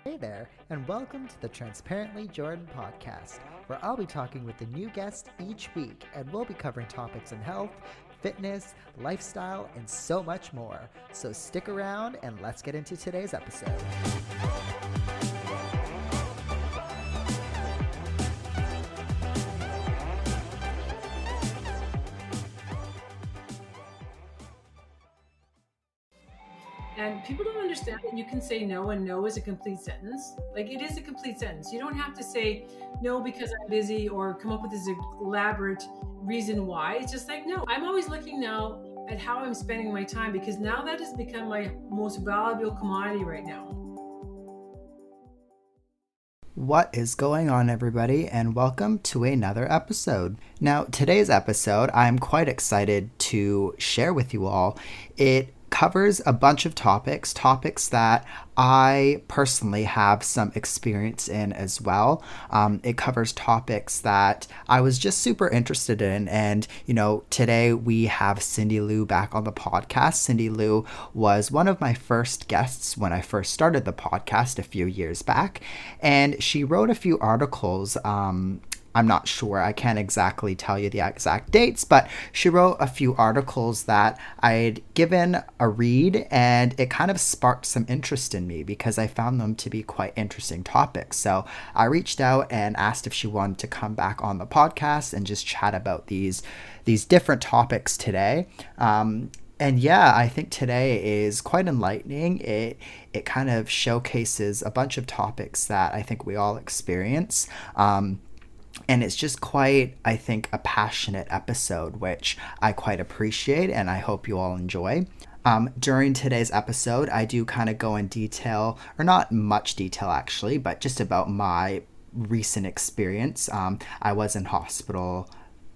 Hey there, and welcome to the Transparently Jordan podcast, where I'll be talking with a new guest each week, and we'll be covering topics in health, fitness, lifestyle, and so much more. So stick around and let's get into today's episode. And people don't understand that you can say no, and no is a complete sentence. Like, it is a complete sentence. You don't have to say no because I'm busy or come up with this elaborate reason why. It's just like, no. I'm always looking now at how I'm spending my time, because now that has become my most valuable commodity right now. What is going on, everybody, and welcome to another episode. Now, today's episode, I'm quite excited to share with you all. It covers a bunch of topics that I personally have some experience in as well. It covers topics that I was just super interested in. And, today we have Cindy Lou back on the podcast. Cindy Lou was one of my first guests when I first started the podcast a few years back. And she wrote a few articles. I'm not sure. I can't exactly tell you the exact dates, but she wrote a few articles that I'd given a read, and it kind of sparked some interest in me because I found them to be quite interesting topics. So I reached out and asked if she wanted to come back on the podcast and just chat about these different topics today. And yeah, I think today is quite enlightening. It kind of showcases a bunch of topics that I think we all experience. And it's just quite, I think, a passionate episode, which I quite appreciate, and I hope you all enjoy. During today's episode, I do kind of go in detail, or not much detail actually, but just about my recent experience. I was in hospital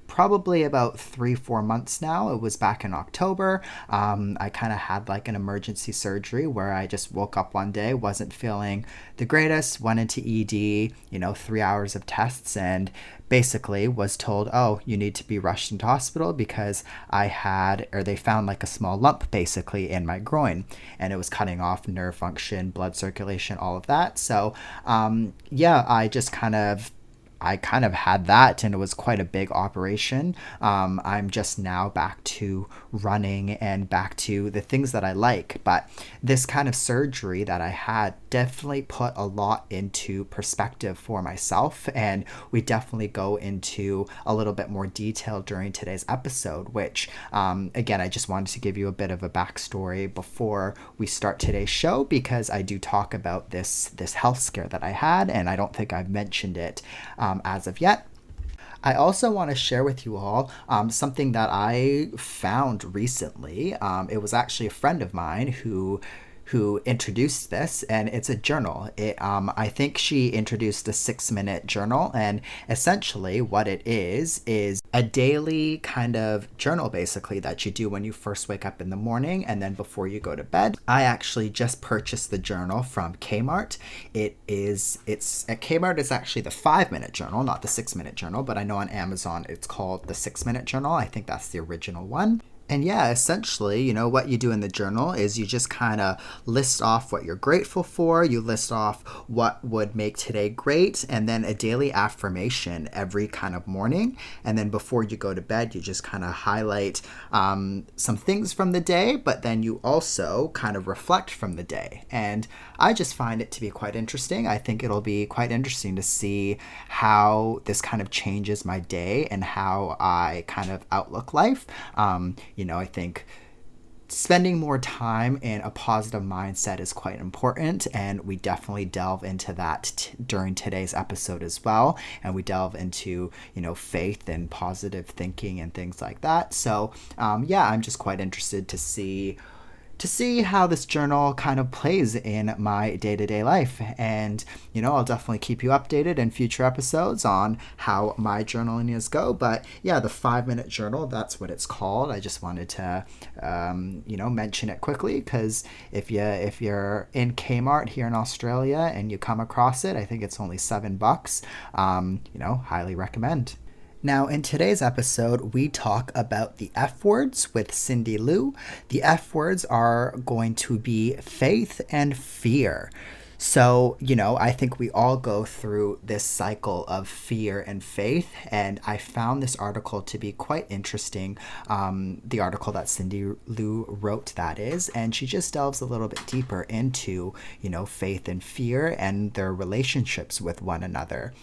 probably about 3-4 months now. It was back in October. I kind of had like an emergency surgery where I just woke up one day, wasn't feeling the greatest, went into ED, 3 hours of tests, and basically was told, oh, you need to be rushed into hospital because they found like a small lump basically in my groin, and it was cutting off nerve function, blood circulation, all of that. So I kind of had that, and it was quite a big operation. I'm just now back to running and back to the things that I like. But this kind of surgery that I had definitely put a lot into perspective for myself. And we definitely go into a little bit more detail during today's episode, which, again, I just wanted to give you a bit of a backstory before we start today's show, because I do talk about this health scare that I had, and I don't think I've mentioned it as of yet. I also want to share with you all something that I found recently. It was actually a friend of mine who introduced this, and it's a journal. I think she introduced a 6-minute journal, and essentially what it is a daily kind of journal basically that you do when you first wake up in the morning and then before you go to bed. I actually just purchased the journal from Kmart. It's at Kmart. It's actually the 5-minute journal, not the 6-minute journal, but I know on Amazon it's called the 6-minute journal. I think that's the original one. And yeah, essentially, what you do in the journal is you just kind of list off what you're grateful for. You list off what would make today great, and then a daily affirmation every kind of morning. And then before you go to bed, you just kind of highlight some things from the day, but then you also kind of reflect from the day. And I just find it to be quite interesting. I think it'll be quite interesting to see how this kind of changes my day and how I kind of outlook life. I think spending more time in a positive mindset is quite important, and we definitely delve into that during today's episode as well. And we delve into, faith and positive thinking and things like that. So, I'm just quite interested to see how this journal kind of plays in my day-to-day life. And, I'll definitely keep you updated in future episodes on how my journaling is go. But yeah, the 5-minute journal, that's what it's called. I just wanted to, mention it quickly, because if you're in Kmart here in Australia and you come across it, I think it's only $7. Highly recommend. Now, in today's episode, we talk about the F words with Cindy Lou. The F words are going to be faith and fear. So, I think we all go through this cycle of fear and faith, and I found this article to be quite interesting. The article that Cindy Lou wrote, that is, and she just delves a little bit deeper into, faith and fear and their relationships with one another.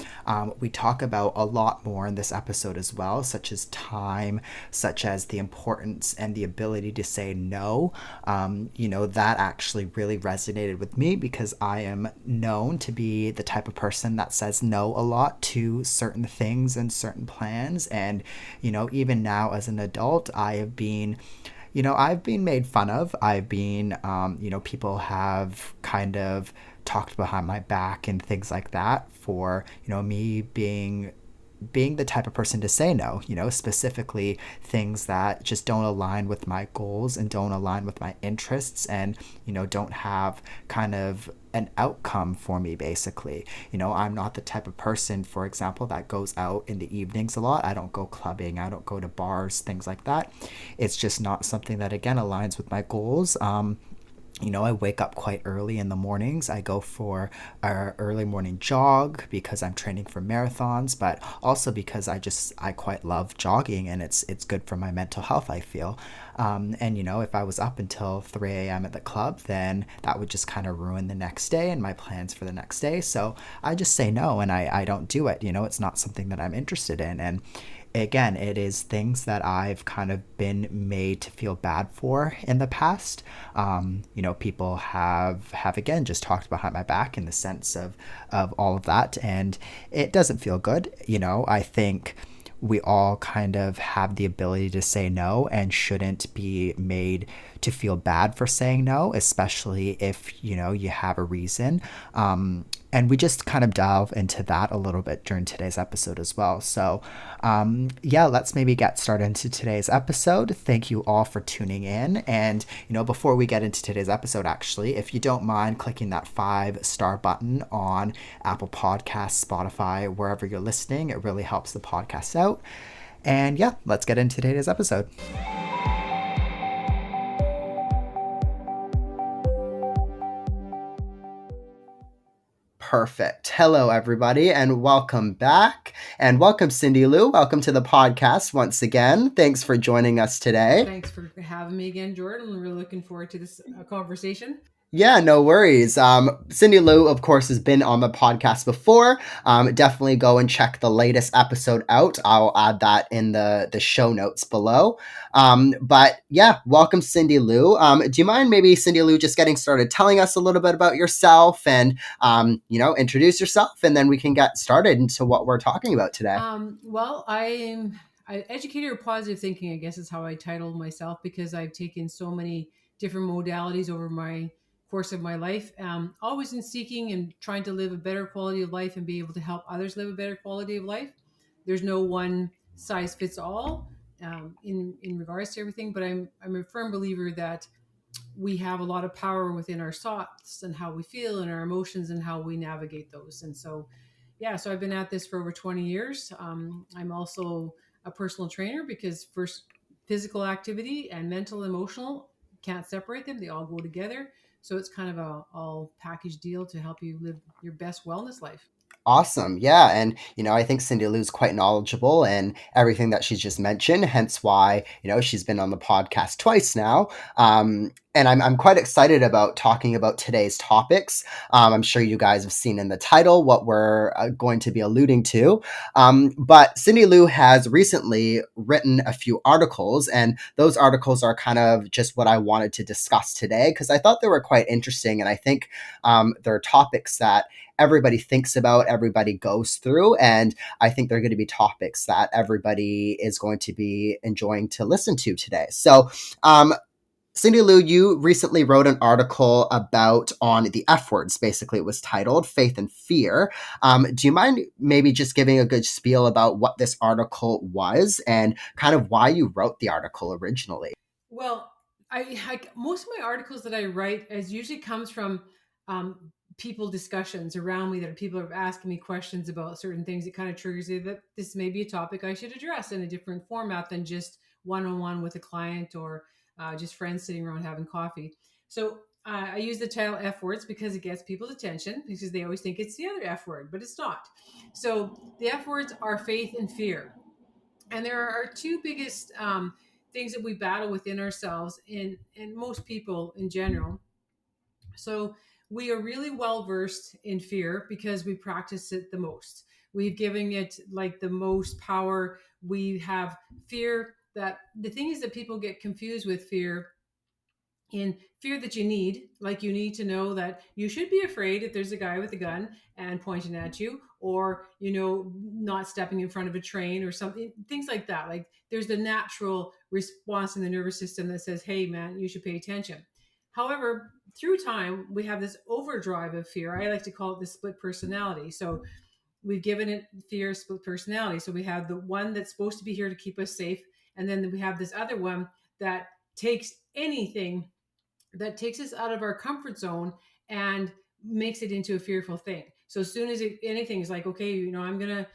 We talk about a lot more in this episode as well, such as time, such as the importance and the ability to say no. That actually really resonated with me because I am known to be the type of person that says no a lot to certain things and certain plans. And, even now as an adult, I've been made fun of. People have kind of talked behind my back and things like that for, me being the type of person to say no, specifically things that just don't align with my goals and don't align with my interests and, don't have kind of an outcome for me, basically. I'm not the type of person, for example, that goes out in the evenings a lot. I don't go clubbing, I don't go to bars, things like that. It's just not something that, again, aligns with my goals. I wake up quite early in the mornings. I go for a early morning jog because I'm training for marathons, but also because I quite love jogging and it's good for my mental health, I feel. And if I was up until 3 a.m. at the club, then that would just kind of ruin the next day and my plans for the next day. So I just say no and I don't do it. It's not something that I'm interested in. And again, it is things that I've kind of been made to feel bad for in the past. People have again just talked behind my back in the sense of all of that, and it doesn't feel good. I think we all kind of have the ability to say no and shouldn't be made to feel bad for saying no, especially if you have a reason. And we just kind of delve into that a little bit during today's episode as well. So, yeah, let's maybe get started into today's episode. Thank you all for tuning in. And, before we get into today's episode, actually, if you don't mind clicking that 5-star button on Apple Podcasts, Spotify, wherever you're listening, it really helps the podcast out. And yeah, let's get into today's episode. Perfect. Hello, everybody, and welcome back. And welcome, Cindy Lou. Welcome to the podcast once again. Thanks for joining us today. Thanks for having me again, Jordan. We're really looking forward to this conversation. Yeah, no worries. Cindy Lou, of course, has been on the podcast before. Definitely go and check the latest episode out. I'll add that in the show notes below. But yeah, welcome, Cindy Lou. Do you mind maybe, Cindy Lou, just getting started telling us a little bit about yourself and, introduce yourself, and then we can get started into what we're talking about today. Well, I'm educator of positive thinking, I guess is how I titled myself, because I've taken so many different modalities over my course of my life, always in seeking and trying to live a better quality of life and be able to help others live a better quality of life. There's no one size fits all in regards to everything, but I'm a firm believer that we have a lot of power within our thoughts and how we feel and our emotions and how we navigate those. And so, yeah, so I've been at this for over 20 years. I'm also a personal trainer because first, physical activity and mental, emotional, can't separate them. They all go together. So it's kind of a all package deal to help you live your best wellness life. Awesome. Yeah. And, I think Cindy Lou's quite knowledgeable in everything that she's just mentioned, hence why, she's been on the podcast twice now. And I'm quite excited about talking about today's topics. I'm sure you guys have seen in the title what we're going to be alluding to. But Cindy Lou has recently written a few articles, and those articles are kind of just what I wanted to discuss today because I thought they were quite interesting. And I think they're topics that everybody thinks about, everybody goes through. And I think they're going to be topics that everybody is going to be enjoying to listen to today. So, Cindy Lou, you recently wrote an article about on the F words. Basically, it was titled Faith and Fear. Do you mind maybe just giving a good spiel about what this article was and kind of why you wrote the article originally? Well, I most of my articles that I write as usually comes from people discussions around me that people are asking me questions about certain things. It kind of triggers it that this may be a topic I should address in a different format than just one-on-one with a client or just friends sitting around having coffee. So I use the title F words because it gets people's attention because they always think it's the other F word, but it's not. So the F words are faith and fear. And there are two biggest things that we battle within ourselves and most people in general. So we are really well versed in fear because we practice it the most. We've given it like the most power. We have fear that the thing is that people get confused with fear in fear that you need, like you need to know that you should be afraid if there's a guy with a gun and pointing at you, or not stepping in front of a train or something, things like that. Like there's the natural response in the nervous system that says, hey man, you should pay attention. However, through time we have this overdrive of fear. I like to call it the split personality. So we've given it fear split personality. So we have the one that's supposed to be here to keep us safe, and then we have this other one that takes anything, that takes us out of our comfort zone and makes it into a fearful thing. So as soon as anything is like, okay, I'm gonna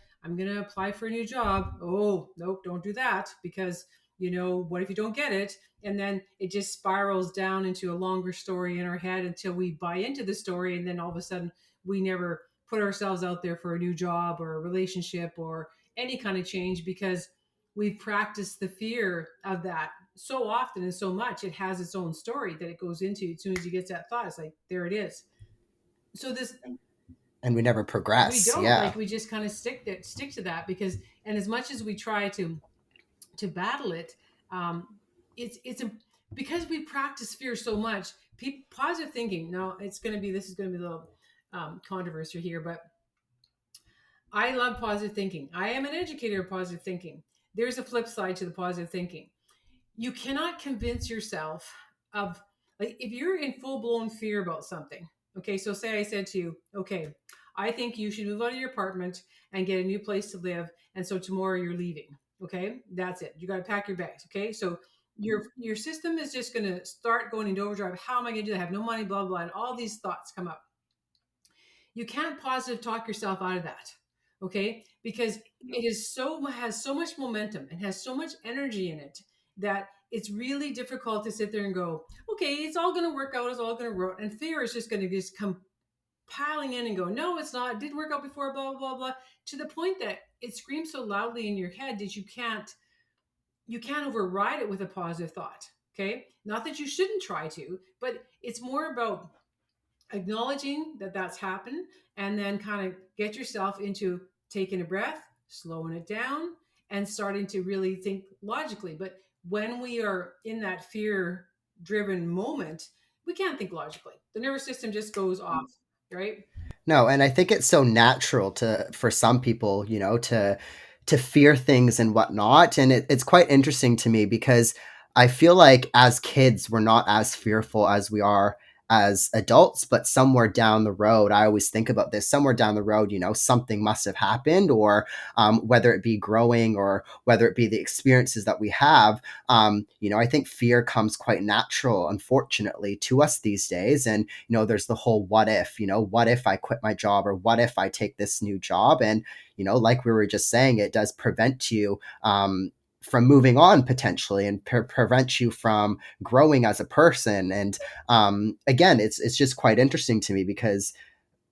apply for a new job. Oh nope, don't do that because what if you don't get it? And then it just spirals down into a longer story in our head until we buy into the story, and then all of a sudden we never put ourselves out there for a new job or a relationship or any kind of change because we've practiced the fear of that so often and so much. It has its own story that it goes into. As soon as you get that thought, it's like, there it is. So this, And we never we progress. don't, Yeah. like, we just kind of stick to that because, and as much as we try to battle it, um it's a, because we practice fear so much. Positive thinking, now it's going to be, this is going to be a little controversy here, but I love positive thinking. I am an educator of positive thinking. There's a flip side to the positive thinking. You cannot convince yourself of, like, if you're in full blown fear about something. Okay, so say I said to you, okay, I think you should move out of your apartment and get a new place to live, and so tomorrow you're leaving. Okay, that's it, you got to pack your bags. Okay, so your system is just going to start going into overdrive. How am I going to do that? I have no money, blah blah, and all these thoughts come up. You can't positive talk yourself out of that. Okay, because it is so, has so much momentum and has so much energy in it that it's really difficult to sit there and go, okay, it's all going to work out, it's all going to work, and fear is just going to just come piling in and go, no it's not, it didn't work out before, blah blah blah, to the point that it screams so loudly in your head that you can't override it with a positive thought. Okay, not that you shouldn't try to, but it's more about acknowledging that that's happened, and then kind of get yourself into taking a breath, slowing it down, and starting to really think logically. But when we are in that fear driven moment, we can't think logically. The nervous system just goes off, right? No, and I think it's so natural to for some people, to fear things and whatnot. And it's quite interesting to me because I feel like as kids we're not as fearful as we are as adults, but somewhere down the road, I always think about this. Somewhere down the road, something must have happened, or whether it be growing or whether it be the experiences that we have. I think fear comes quite natural, unfortunately, to us these days. And there's the whole what if, what if I quit my job, or what if I take this new job? And like we were just saying, it does prevent you from moving on potentially, and prevent you from growing as a person. And again, it's just quite interesting to me because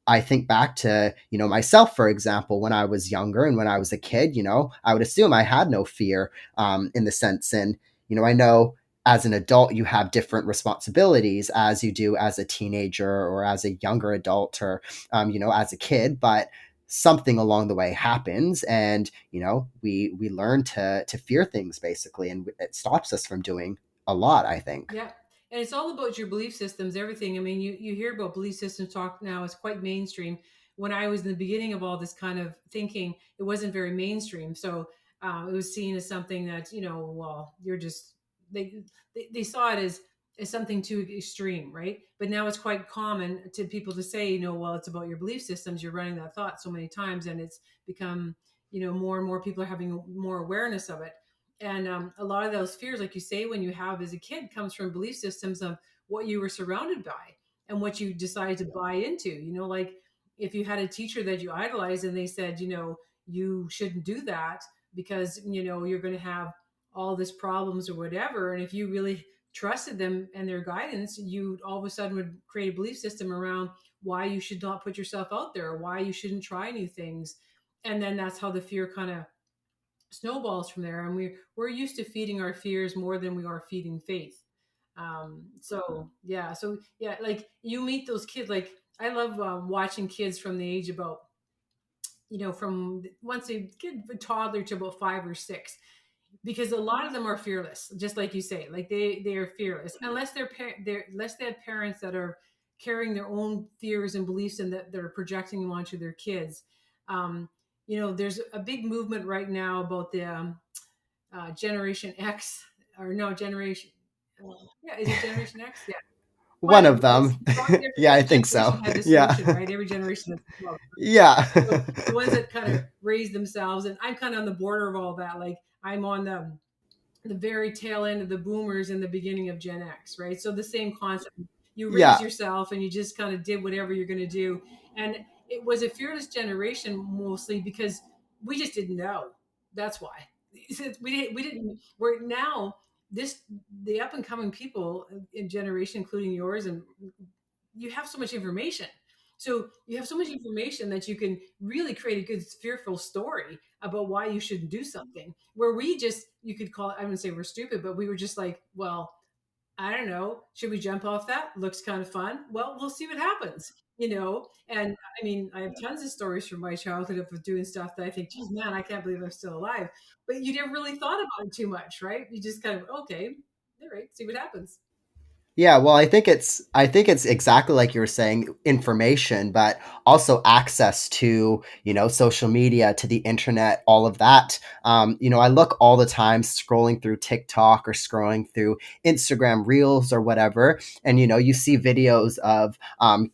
I think back to, myself, for example, when I was younger and when I was a kid, I would assume I had no fear in the sense. And, I know as an adult, you have different responsibilities as you do as a teenager or as a younger adult, or, as a kid. But something along the way happens, and, we learn to fear things basically. And it stops us from doing a lot, I think. Yeah. And it's all about your belief systems, everything. I mean, you hear about belief systems talk now, it's quite mainstream. When I was in the beginning of all this kind of thinking, it wasn't very mainstream. So it was seen as something that, well, you're just, they saw it as something too extreme, right? But now it's quite common to people to say, well, it's about your belief systems. You're running that thought so many times, and it's become, more and more people are having more awareness of it. And a lot of those fears, like you say, when you have as a kid, comes from belief systems of what you were surrounded by and what you decided to buy into. Like if you had a teacher that you idolized and they said, you shouldn't do that because, you're going to have all this problems or whatever. And if you really trusted them and their guidance, you all of a sudden would create a belief system around why you should not put yourself out there or why you shouldn't try new things. And then that's how the fear kind of snowballs from there. And we're used to feeding our fears more than we are feeding faith. So yeah, like you meet those kids. Like I love watching kids from the age about, from once they get a toddler to about 5 or 6, because a lot of them are fearless, just like you say. Like they are fearless unless unless they have parents that are carrying their own fears and beliefs and that they're projecting them onto their kids. um, there's a big movement right now about the Generation X, or no, Generation. Yeah, is it Generation X? Yeah, One of whatever it is. them. Probably Yeah, I every think so. generation had this Yeah. notion, right? Every generation has well, Yeah. so the ones that kind of raise themselves, and I'm kind of on the border of all that. Like I'm on the very tail end of the boomers and the beginning of Gen X, right? So the same concept. You raise Yeah. yourself and you just kind of did whatever you're going to do. And it was a fearless generation mostly because we just didn't know. That's why. We're now, this, the up and coming people in generation, including yours, and you have so much information. So you have so much information that you can really create a good fearful story about why you shouldn't do something. Where we just, you could call it, I wouldn't say we're stupid, but we were just like, well, I don't know, should we jump off that? Looks kind of fun. Well, we'll see what happens. And I mean, I have tons of stories from my childhood of doing stuff that I think, geez, man, I can't believe I'm still alive. But you never really thought about it too much, right? You just kind of, okay, all right, see what happens. Yeah, well, I think it's exactly like you were saying, information, but also access to, social media, to the internet, all of that. I look all the time scrolling through TikTok or scrolling through Instagram Reels or whatever, and you see videos of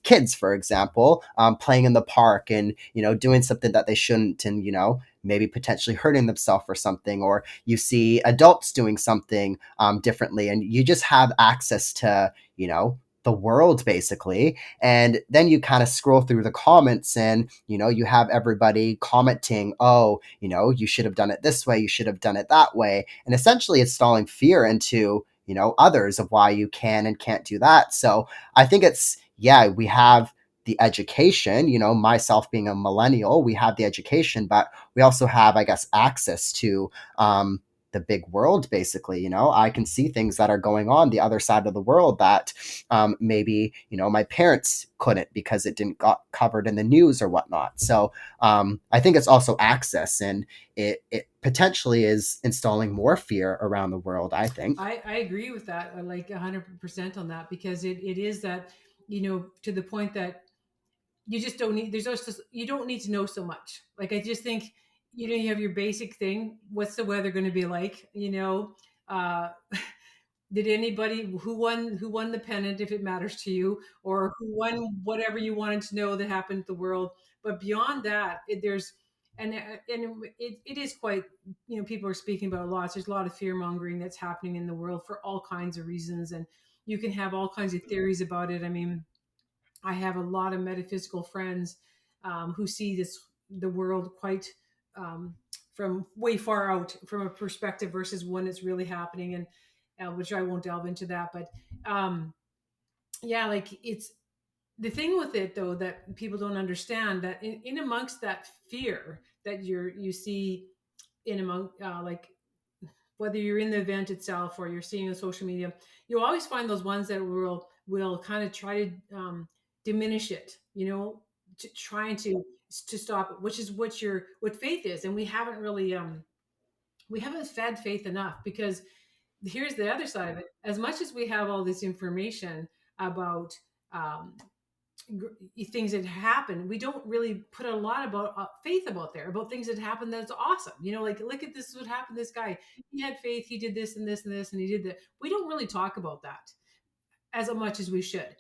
kids, for example, playing in the park and doing something that they shouldn't, and maybe potentially hurting themselves or something, or you see adults doing something differently, and you just have access to the world basically. And then you kind of scroll through the comments, and you have everybody commenting, oh, you should have done it this way, you should have done it that way, and essentially installing fear into others of why you can and can't do that. So I think it's, yeah, we have the education, myself being a millennial, we have the education, but we also have, I guess, access to the big world basically. I can see things that are going on the other side of the world that maybe my parents couldn't because it didn't got covered in the news or whatnot. So I think it's also access, and it potentially is installing more fear around the world, I think. I agree with that, like 100% on that, because it is that, to the point that you just don't need, you don't need to know so much. Like I just think, you have your basic thing. What's the weather going to be like? Uh, did anybody who won the pennant, if it matters to you, or who won whatever you wanted to know that happened to the world. But beyond that, there's and it is quite, people are speaking about a lot. There's a lot of fear mongering that's happening in the world for all kinds of reasons, and you can have all kinds of theories about it. I mean, I have a lot of metaphysical friends who see the world quite um, from way far out from a perspective versus when it's really happening, and which I won't delve into that. But um, yeah, like it's the thing with it though that people don't understand, that in amongst that fear that you see in among like whether you're in the event itself or you're seeing on social media, you always find those ones that will kind of try to diminish it, trying to stop it, which is what faith is. And we haven't fed faith enough, because here's the other side of it. As much as we have all this information about um, things that happen, we don't really put a lot about faith about there, about things that happen that's awesome. Like, look at this, what happened to this guy. He had faith, he did this and this and this, and he did that. We don't really talk about that as much as we should.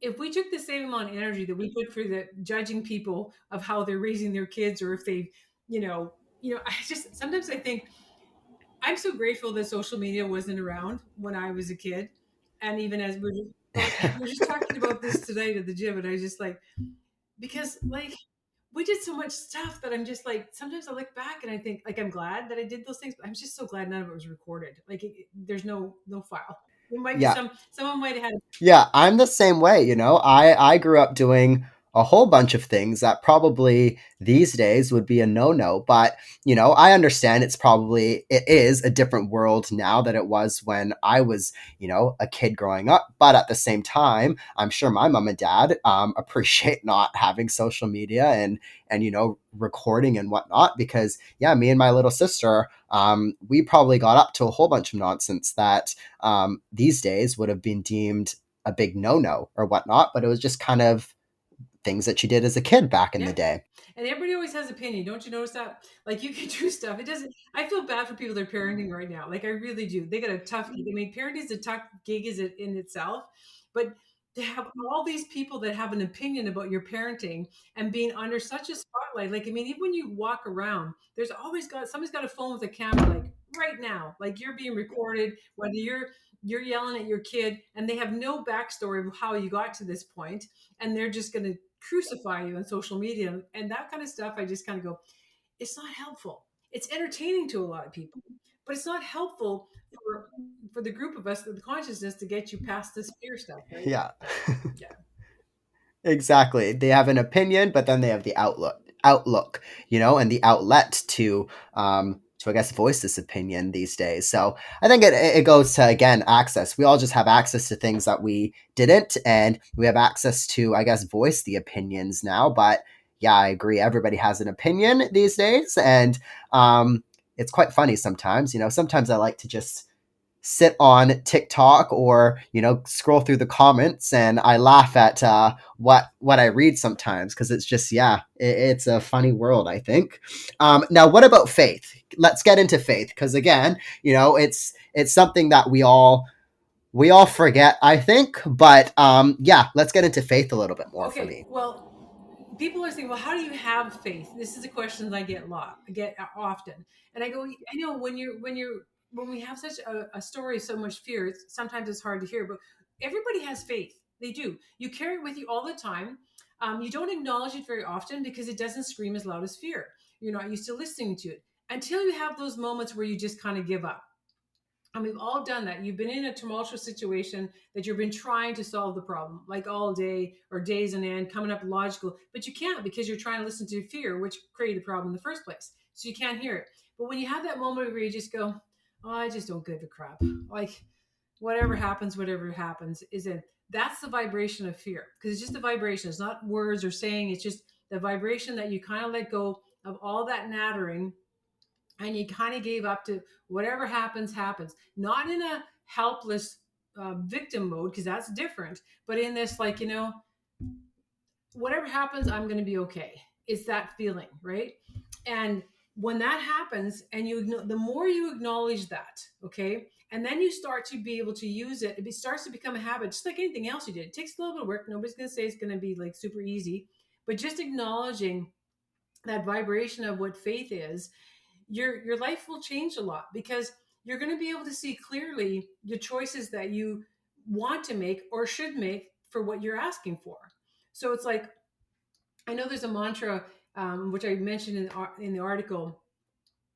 If we took the same amount of energy that we put for the judging people of how they're raising their kids, or if they, I just sometimes I think I'm so grateful that social media wasn't around when I was a kid. And even as we're just talking about this tonight at the gym, and I was just like, because like we did so much stuff that I'm just like, sometimes I look back and I think, like, I'm glad that I did those things, but I'm just so glad none of it was recorded. Like there's no file. It might be Yeah. someone might have had. Yeah, I'm the same way, you know. I grew up doing a whole bunch of things that probably these days would be a no-no, but you know, I understand it is a different world now than it was when I was, you know, a kid growing up, but at the same time, I'm sure my mom and dad appreciate not having social media and you know, recording and whatnot because yeah, me and my little sister we probably got up to a whole bunch of nonsense that these days would have been deemed a big no-no or whatnot, but it was just kind of things that you did as a kid back in the Yeah. day. And everybody always has opinion. Don't you notice that? Like you can do stuff. It doesn't. I feel bad for people that are parenting right now. Like I really do. They got a tough gig. I mean, parenting is a tough gig is it in itself, but to have all these people that have an opinion about your parenting and being under such a spotlight. Like I mean, even when you walk around, there's always got somebody's got a phone with a camera. Like right now, like you're being recorded. Whether you're yelling at your kid, and they have no backstory of how you got to this point, and they're just going to crucify you on social media and that kind of stuff. I just kind of go, it's not helpful. It's entertaining to a lot of people, but it's not helpful for the group of us, the consciousness to get you past this fear stuff, right? Yeah. Yeah. Exactly. They have an opinion, but then they have the outlook, you know, and the outlet to I guess voice this opinion these days. So I think it goes to again access. We all just have access to things that we didn't, and we have access to I guess voice the opinions now. But yeah, I agree. Everybody has an opinion these days, and it's quite funny sometimes. You know, sometimes I like to just sit on TikTok or you know scroll through the comments and I laugh at what I read sometimes because it's just yeah it's a funny world I think. Now what about faith? Let's get into faith because again you know it's something that we all forget I think, but yeah, let's get into faith a little bit more for Okay. me. Well, people are saying, "Well, how do you have faith?" This is a question that I get a lot, I get often, and I go, "I know when we have such a story of so much fear, sometimes it's hard to hear, but everybody has faith. They do. You carry it with you all the time. You don't acknowledge it very often because it doesn't scream as loud as fear. You're not used to listening to it until you have those moments where you just kind of give up. And we've all done that. You've been in a tumultuous situation that you've been trying to solve the problem, like all day or days on end, coming up logical, but you can't because you're trying to listen to fear, which created the problem in the first place. So you can't hear it. But when you have that moment where you just go, "Oh, I just don't give a crap," like whatever happens, is it? That's the vibration of fear because it's just a vibration. It's not words or saying. It's just the vibration that you kind of let go of all that nattering and you kind of gave up to whatever happens happens, not in a helpless victim mode because that's different, but in this like whatever happens I'm going to be okay. It's that feeling, right? And when that happens and the more you acknowledge that, okay, and then you start to be able to use it, it starts to become a habit just like anything else you did. It takes a little bit of work. Nobody's going to say it's going to be like super easy, but just acknowledging that vibration of what faith is, your life will change a lot because you're going to be able to see clearly the choices that you want to make or should make for what you're asking for. So it's like I know there's a mantra which I mentioned in the article.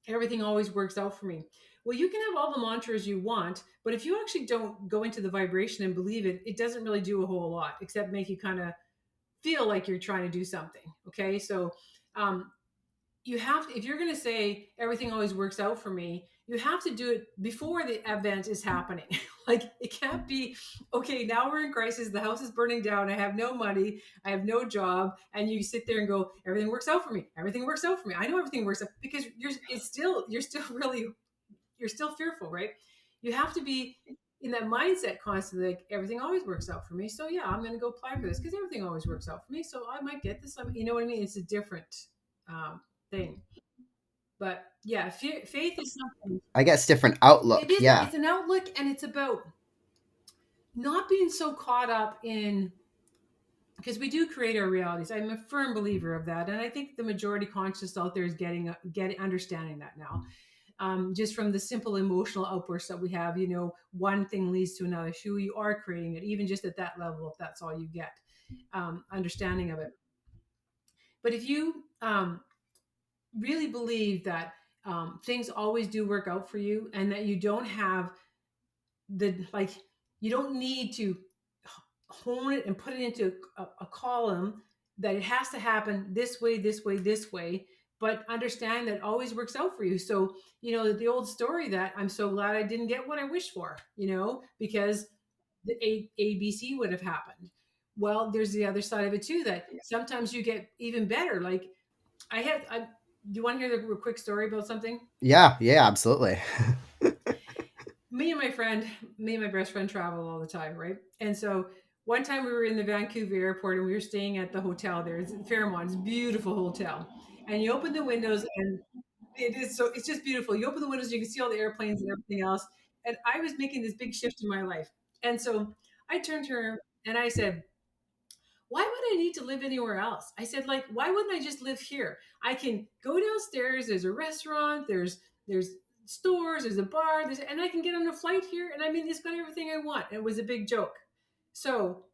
Everything always works out for me. Well, you can have all the mantras you want, but if you actually don't go into the vibration and believe it, it doesn't really do a whole lot except make you kind of feel like you're trying to do something. Okay, so um, you have to, if you're going to say everything always works out for me, you have to do it before the event is happening. Like it can't be, okay, now we're in crisis, the house is burning down, I have no money, I have no job, and you sit there and go everything works out for me, everything works out for me, I know everything works out, because you're still really, you're still fearful, right? You have to be in that mindset constantly, like everything always works out for me, so yeah, I'm going to go apply for this because everything always works out for me, so I might get this. You know what I mean? It's a different thing. But yeah, faith is something. I guess different It outlook, is. yeah. It's an outlook, and it's about not being so caught up in, because we do create our realities. I'm a firm believer of that, and I think the majority conscious out there is getting understanding that now. Just from the simple emotional outbursts that we have, one thing leads to another. So you are creating it, even just at that level, if that's all you get, understanding of it. But if you really believe that things always do work out for you and that you don't have the like You don't need to hone it and put it into a column that it has to happen this way, this way, this way. But understand that always works out for you. So, the old story that I'm so glad I didn't get what I wished for, because the ABC would have happened. Well, there's the other side of it too, that sometimes you get even better. Like do you want to hear the quick story about something? Yeah, yeah, absolutely. Me and my friend, me and my best friend travel all the time, right? And so one time we were in the Vancouver airport and we were staying at the hotel there. It's Fairmont, it's a beautiful hotel. And you open the windows and it's just beautiful. You open the windows, you can see all the airplanes and everything else. And I was making this big shift in my life. And so I turned to her and I said, why would I need to live anywhere else? I said, like, why wouldn't I just live here? I can go downstairs. There's a restaurant. There's stores. There's a bar. And I can get on a flight here. And I mean, it's got everything I want. It was a big joke. So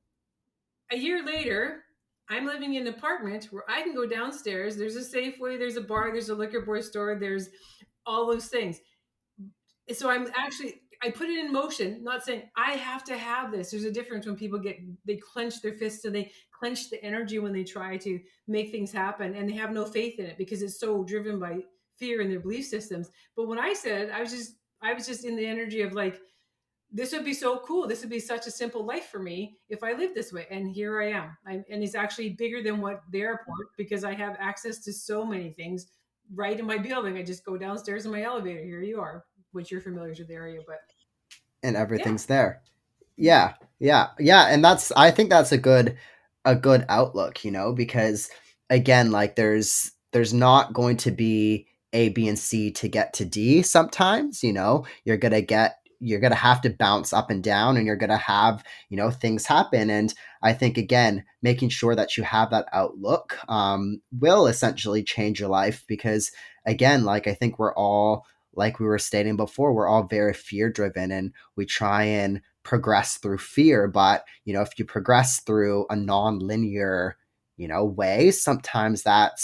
a year later, I'm living in an apartment where I can go downstairs. There's a Safeway. There's a bar. There's a liquor boy store. There's all those things. So I put it in motion, not saying I have to have this. There's a difference when people they clench their fists and they clench the energy when they try to make things happen, and they have no faith in it because it's so driven by fear and their belief systems. But when I said, I was just in the energy of like, this would be so cool. This would be such a simple life for me if I lived this way. And here I am. And it's actually bigger than what the airport, because I have access to so many things right in my building. I just go downstairs in my elevator. Here you are, which you're familiar with the area. But And yeah. everything's there. Mhm. Yeah, yeah, yeah, and I think that's a good outlook, because again, like there's not going to be A, B, and C to get to D sometimes, you're gonna have to bounce up and down, and you're gonna have, things happen. And I think again, making sure that you have that outlook will essentially change your life, because again, like I think we're all, like we were stating before, we're all very fear driven, and we try and progress through fear. But if you progress through a non-linear way, sometimes that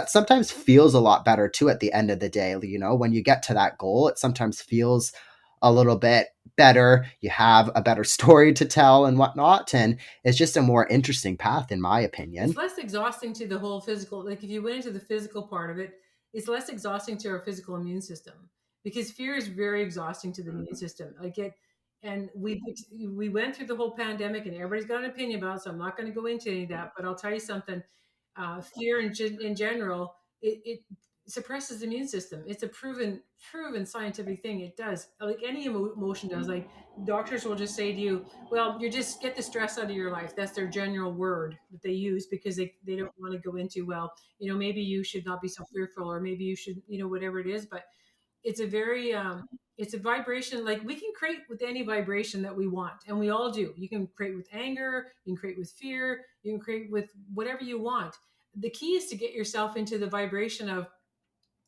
sometimes feels a lot better too at the end of the day. When you get to that goal, it sometimes feels a little bit better. You have a better story to tell and whatnot, and it's just a more interesting path, in my It's opinion. less exhausting to the whole physical. Like if you went into the physical part of it, it's less exhausting to our physical immune system, because fear is very exhausting to the immune system. Like it, and we went through the whole pandemic, and everybody's got an opinion about it. So I'm not going to go into any of that. But I'll tell you something. Fear in general, it suppresses the immune system. It's a proven scientific thing. It does, like any emotion does. Like doctors will just say to you, well, you just get the stress out of your life. That's their general word that they use, because they don't want to go into, well, maybe you should not be so fearful, or maybe you should, whatever it is. But it's a very it's a vibration. Like we can create with any vibration that we want, and we all do. You can create with anger, you can create with fear, you can create with whatever you want. The key is to get yourself into the vibration of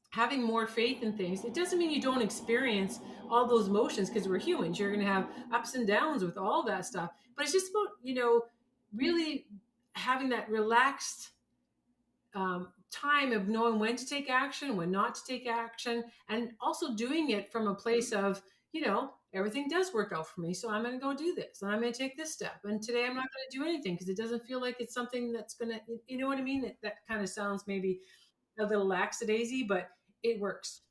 having more faith in things. It doesn't mean you don't experience all those emotions, because we're humans. You're going to have ups and downs with all that stuff. But it's just about, really having that relaxed time of knowing when to take action, when not to take action, and also doing it from a place of, everything does work out for me. So I'm going to go do this, and I'm going to take this step. And today I'm not going to do anything because it doesn't feel like it's something that's going to, you know what I mean? That kind of sounds maybe a little lackadaisy, but it works.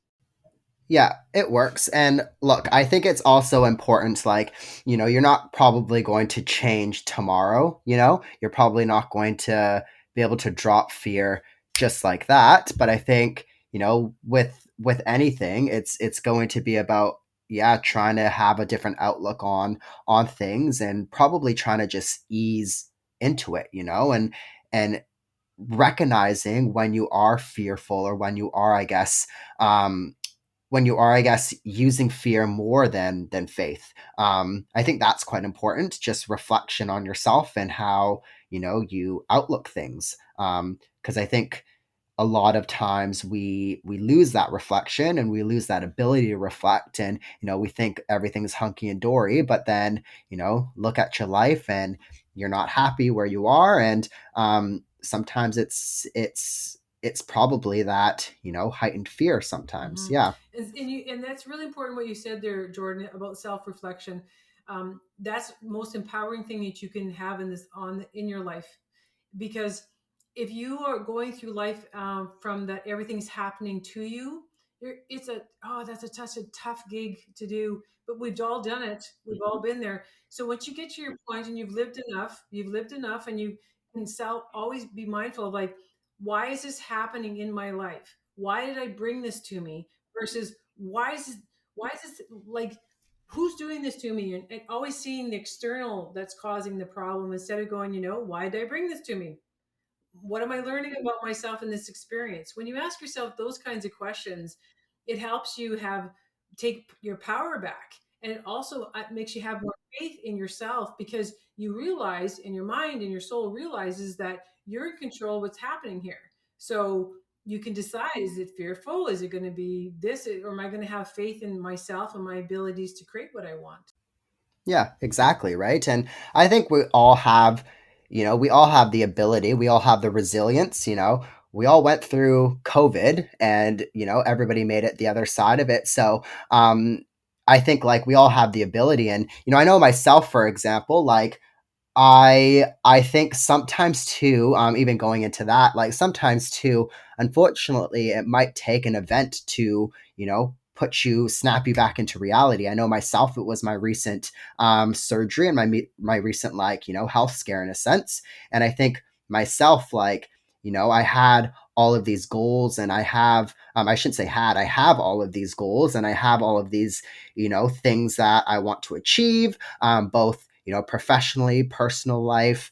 Yeah, it works. And look, I think it's also important, like, you're not probably going to change tomorrow, you're probably not going to be able to drop fear just like that. But I think, with anything, it's going to be about, yeah, trying to have a different outlook on things, and probably trying to just ease into it, and recognizing when you are fearful, or when you are, I guess, using fear more than faith. I think that's quite important. Just reflection on yourself and how you outlook things. Because I think a lot of times we lose that reflection, and we lose that ability to reflect, and we think everything's hunky and dory, but then look at your life, and you're not happy where you are. And sometimes it's probably that heightened fear sometimes. Hmm. Yeah. And that's really important what you said there, Jordan, about self reflection. That's the most empowering thing that you can have in your life, because if you are going through life from that everything's happening to you, it's a oh that's such a tough gig to do, but we've all done it, we've all been there. So once you get to your point and you've lived enough and you can always be mindful of like, why is this happening in my life, why did I bring this to me, versus why is this like, who's doing this to me, and always seeing the external that's causing the problem instead of going, why did I bring this to me, what am I learning about myself in this experience? When you ask yourself those kinds of questions, it helps you take your power back. And it also makes you have more faith in yourself, because you realize, in your mind and your soul realizes that you're in control of what's happening here. So you can decide, is it fearful? Is it going to be this? Or am I going to have faith in myself and my abilities to create what I want? Yeah, exactly, right? And I think we all have the ability, we all have the resilience. We all went through COVID and, everybody made it the other side of it. So, I think like we all have the ability and, I know myself, for example, like I think sometimes too, even going into that, like sometimes too, unfortunately, it might take an event to, snap you back into reality. I know myself, it was my recent surgery and my recent like health scare in a sense, and I think myself like I had all of these goals and I shouldn't say had, I have all of these goals and I have all of these things that I want to achieve, both professionally, personal life,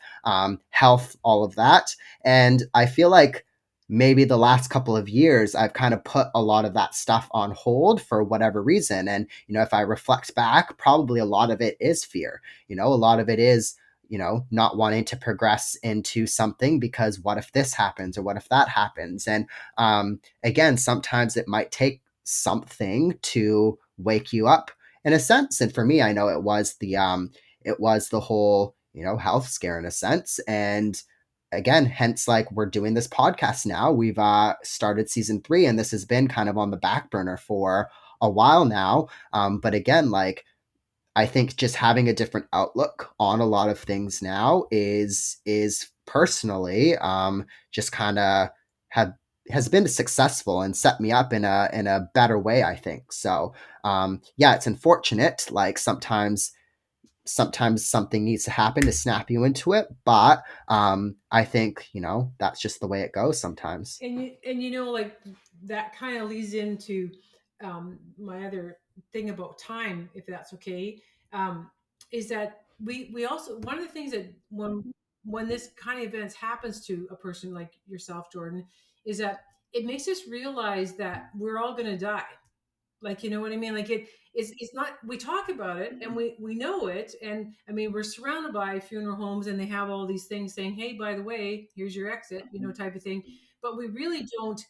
health, all of that. And I feel like maybe the last couple of years, I've kind of put a lot of that stuff on hold for whatever reason. And, if I reflect back, probably a lot of it is fear. A lot of it is, not wanting to progress into something because what if this happens or what if that happens? And again, sometimes it might take something to wake you up in a sense. And for me, I know it was the whole health scare in a sense. And again, hence like we're doing this podcast now, we've started season 3 and this has been kind of on the back burner for a while now, but again, like I think just having a different outlook on a lot of things now is personally just kind of have has been successful and set me up in a better way, I think. So yeah, it's unfortunate like sometimes something needs to happen to snap you into it, but I think that's just the way it goes sometimes. Like, that kind of leads into my other thing about time, if that's okay. um, is that we also, one of the things that when this kind of events happens to a person like yourself, Jordan, is that it makes us realize that we're all going to die. Like, you know what I mean? Like, it's not, we talk about it and we know it. And I mean, we're surrounded by funeral homes and they have all these things saying, hey, by the way, here's your exit, type of thing. But we really don't,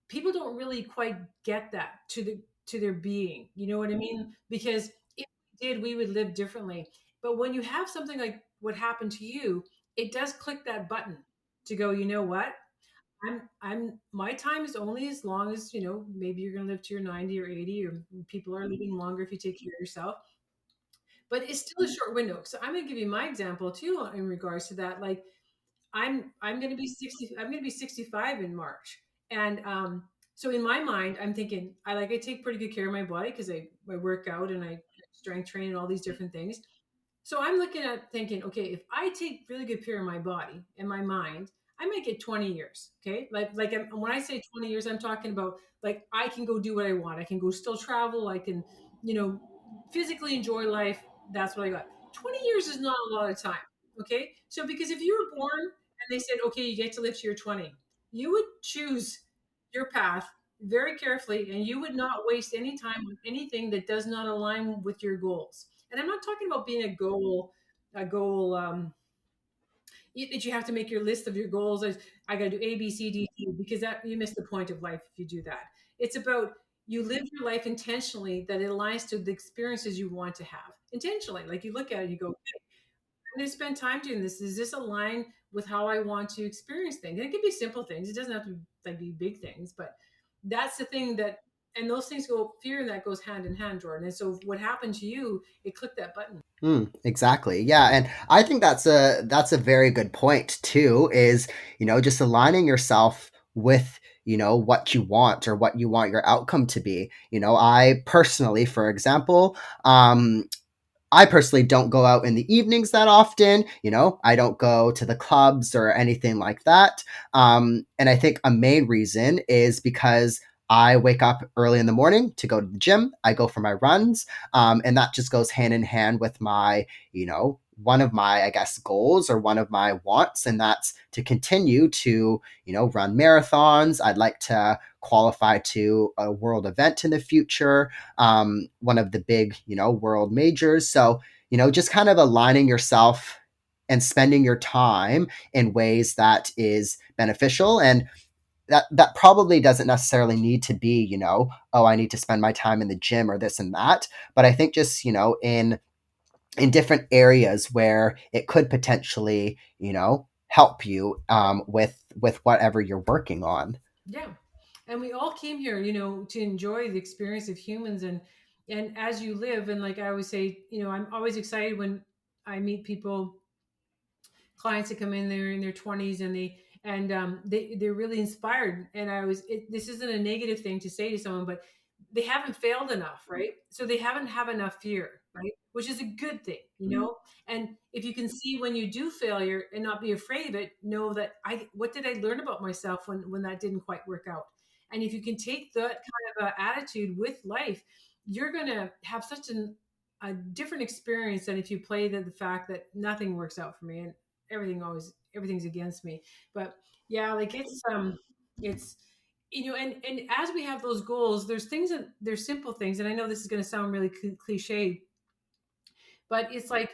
people don't really quite get that to their being. You know what I mean? Because if we did, we would live differently. But when you have something like what happened to you, it does click that button to go, you know what? My time is only as long as, maybe you're going to live to your 90 or 80, or people are living longer if you take care of yourself, but it's still a short window. So I'm going to give you my example too in regards to that. Like, I'm going to be 60, I'm going to be 65 in March. And so in my mind, I'm thinking, I take pretty good care of my body because I work out and I strength train and all these different things. So I'm looking at thinking, okay, if I take really good care of my body and my mind, I might get 20 years. Okay. When I say 20 years, I'm talking about like, I can go do what I want. I can go still travel. I can, you know, physically enjoy life. That's what I got. 20 years is not a lot of time. Okay. So because if you were born and they said, okay, you get to live to your 20, you would choose your path very carefully and you would not waste any time on anything that does not align with your goals. And I'm not talking about being a goal that you have to make your list of your goals as, I got to do A, B, C, D, E, because that, you miss the point of life if you do that. It's about, you live your life intentionally, that it aligns to the experiences you want to have intentionally. Like, you look at it, you go, okay, I'm going to spend time doing this. Does this align with how I want to experience things? And it can be simple things. It doesn't have to like be big things, but that's the thing that. And those things go, fear and that goes hand in hand, Jordan. And so what happened to you, it clicked that button. Exactly. Yeah, and I think that's a very good point too. Is just aligning yourself with what you want or what you want your outcome to be. I personally, for example, I personally don't go out in the evenings that often. I don't go to the clubs or anything like that. And I think a main reason is because I wake up early in the morning to go to the gym. I go for my runs. And that just goes hand in hand with one of my, I guess, goals or one of my wants. And that's to continue to, run marathons. I'd like to qualify to a world event in the future, one of the big, world majors. So, just kind of aligning yourself and spending your time in ways that is beneficial. And that probably doesn't necessarily need to be, oh, I need to spend my time in the gym or this and that. But I think just, in different areas where it could potentially, help you with whatever you're working on. Yeah. And we all came here, to enjoy the experience of humans, and as you live, and like I always say, I'm always excited when I meet people, clients that come in there in their 20s, and they're really inspired. And this isn't a negative thing to say to someone, but they haven't failed enough, right? So they haven't have enough fear, right? Which is a good thing, and if you can see when you do failure and not be afraid of it, know that what did I learn about myself when that didn't quite work out? And if you can take that kind of attitude with life, you're going to have such a different experience than if you play the fact that nothing works out for me, and everything's against me. But yeah, like it's and as we have those goals, there's simple things, and I know this is going to sound really cliche, but it's like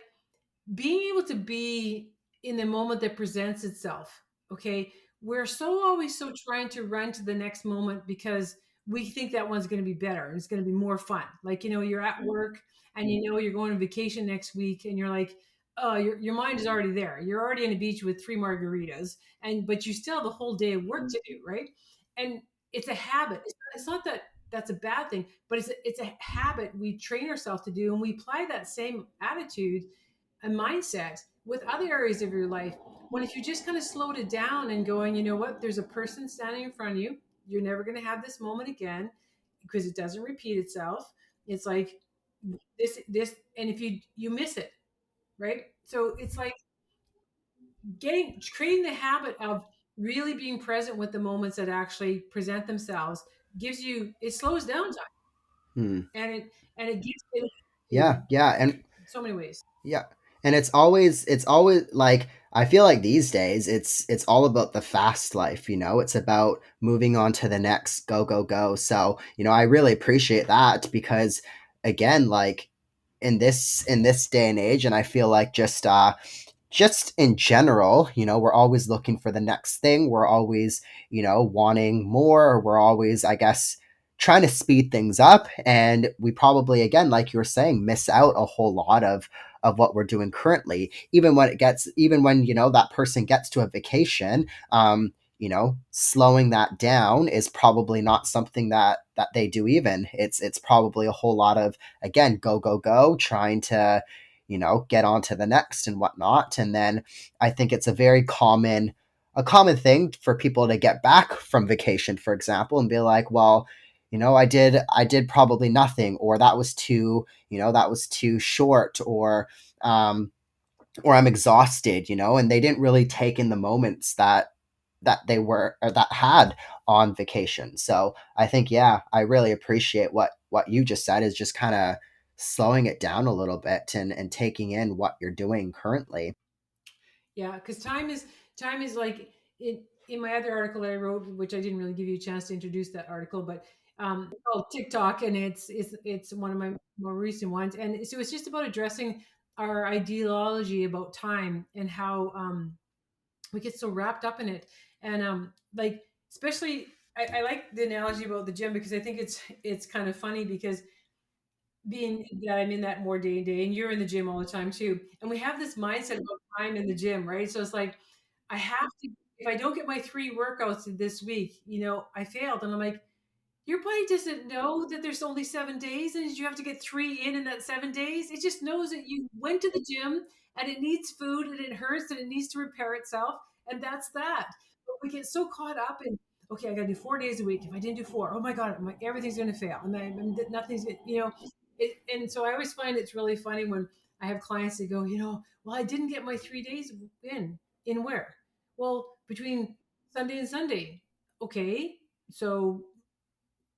being able to be in the moment that presents itself. Okay, we're always so trying to run to the next moment because we think that one's going to be better and it's going to be more fun. Like, you're at work and you're going on vacation next week, and you're like, oh, your mind is already there, you're already on the beach with 3 margaritas, but you still have the whole day of work to do, right? And it's a habit. It's not that that's a bad thing, but it's a habit we train ourselves to do, and we apply that same attitude and mindset with other areas of your life. When if you just kind of slowed it down and going, you know what, there's a person standing in front of you. You're never going to have this moment again because it doesn't repeat itself. It's like this, and if you miss it, right? So it's like creating the habit of really being present with the moments that actually present themselves it slows down time, Hmm. and it gives it Yeah, you yeah, and so many ways. yeah. And it's always like I feel like these days it's all about the fast life, It's about moving on to the next go go go. So, I really appreciate that because again, like in this day and age, and I feel like just in general, we're always looking for the next thing. We're always, wanting more, or we're always, I guess, trying to speed things up. And we probably, again, like you were saying, miss out a whole lot of what we're doing currently. Even when, that person gets to a vacation, slowing that down is probably not something that they do even. It's probably a whole lot of, again, go, go, go, trying to get on to the next and whatnot. And then I think it's a common thing for people to get back from vacation, for example, and be like, well, I did probably nothing, or that was too short, um, or I'm exhausted, and they didn't really take in the moments that they were or that had on vacation. So I think, yeah, I really appreciate what you just said is just kind of slowing it down a little bit and taking in what you're doing currently. Yeah, because time is like in my other article that I wrote, which I didn't really give you a chance to introduce that article, but it's called TikTok, and it's one of my more recent ones, and so it's just about addressing our ideology about time and how we get so wrapped up in it, and like especially I like the analogy about the gym because I think it's kind of funny because being that I'm in that more day to day, and you're in the gym all the time too. And we have this mindset about time in the gym, right? So it's like, if I don't get my 3 workouts this week, I failed. And I'm like, Your body doesn't know that there's only 7 days and you have to get three in that 7 days. It just knows that you went to the gym and it needs food and it hurts and it needs to repair itself. And that's that. But we get so caught up in, okay, I got to do 4 days a week. If I didn't do four, oh my God, everything's going to fail. And nothing's, and so I always find it's really funny when I have clients that go, well, I didn't get my 3 days in. In where? Well, between Sunday and Sunday. Okay. So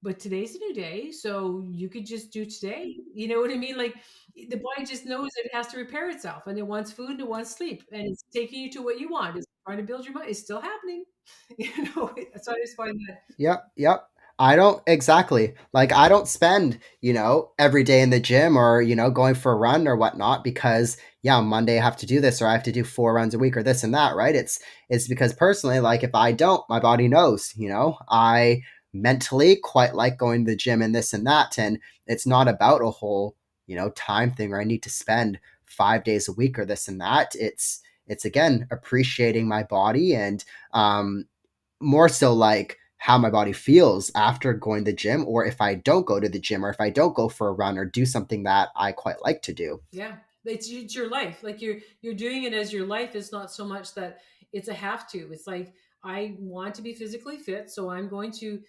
but today's a new day, so you could just do today. You know what I mean? Like the body just knows that it has to repair itself and it wants food and it wants sleep and it's taking you to what you want. It's trying to build your mind. It's still happening. So I just find that. Yep, yep. I don't exactly like I don't spend, every day in the gym or, going for a run or whatnot because yeah, Monday I have to do this or I have to do 4 runs a week or this and that, right? It's because personally, like if I don't, my body knows, I mentally quite like going to the gym and this and that. And it's not about a whole, time thing where I need to spend 5 days a week or this and that. It's again appreciating my body and more so like how my body feels after going to the gym or if I don't go to the gym or if I don't go for a run or do something that I quite like to do. Yeah, it's your life. Like you're doing it as your life. It's not so much that it's a have to. It's like I want to be physically fit, so I'm going to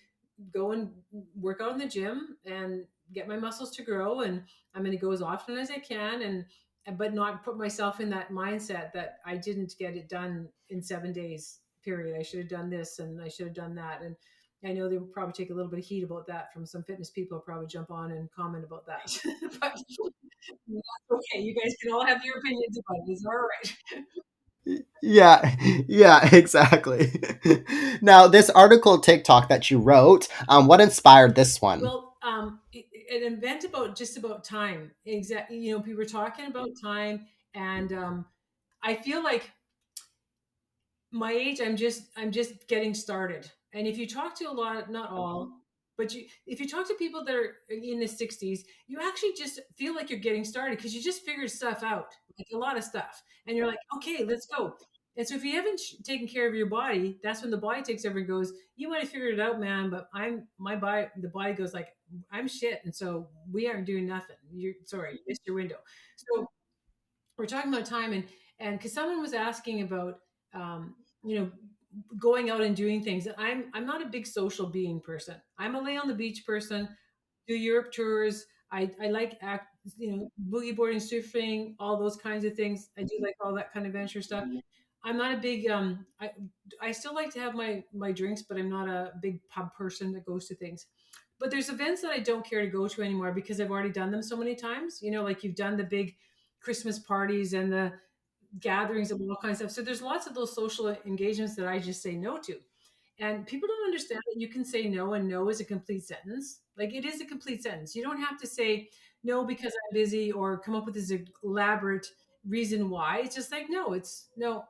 go and work out in the gym and get my muscles to grow, and I'm going to go as often as I can, and but not put myself in that mindset that I didn't get it done in 7 days. Period. I should have done this and I should have done that, and I know they will probably take a little bit of heat about that from some fitness people. Will probably jump on and comment about that, but okay, you guys can all have your opinions about it. It's all right. Yeah, yeah, exactly. Now, this article TikTok that you wrote, what inspired this one? Well, an event about just about time. Exactly. We were talking about time, and I feel like my age, I'm just getting started. And if you talk to a lot, not all, but if you talk to people that are in the 60s, you actually just feel like you're getting started because you just figured stuff out, like a lot of stuff, and you're like, okay, let's go. And so if you haven't taken care of your body, that's when the body takes over and goes, you might have figured it out, man, but the body goes like, I'm shit, and so we aren't doing nothing. You're sorry, you missed your window. So we're talking about time, and because someone was asking about um, you know going out and doing things. I'm not a big social being person. I'm a lay on the beach person. Do Europe tours. I like boogie boarding, surfing, all those kinds of things. I do like all that kind of adventure stuff. I'm not a big I still like to have my drinks, but I'm not a big pub person that goes to things. But there's events that I don't care to go to anymore because I've already done them so many times. Like you've done the big Christmas parties and the gatherings of all kinds of stuff. So there's lots of those social engagements that I just say no to. And people don't understand that you can say no, and no is a complete sentence. Like it is a complete sentence. You don't have to say no because I'm busy or come up with this elaborate reason why. It's just like no, it's no.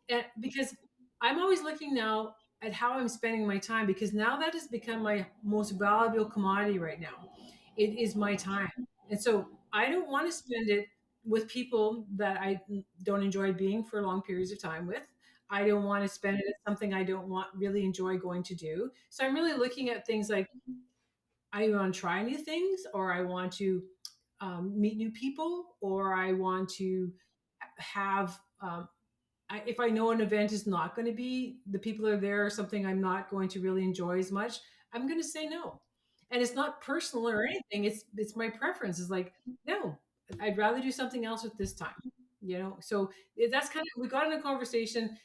And because I'm always looking now at how I'm spending my time because now that has become my most valuable commodity right now. It is my time. And so I don't want to spend it with people that I don't enjoy being for long periods of time with. I don't want to spend it as something I don't want really enjoy going to do. So I'm really looking at things like I want to try new things, or I want to meet new people, or I want to have if I know an event is not going to be the people are there or something I'm not going to really enjoy as much, I'm going to say no. And it's not personal or anything. It's my preference. It's like no, I'd rather do something else with this time. So that's kind of we got in a conversation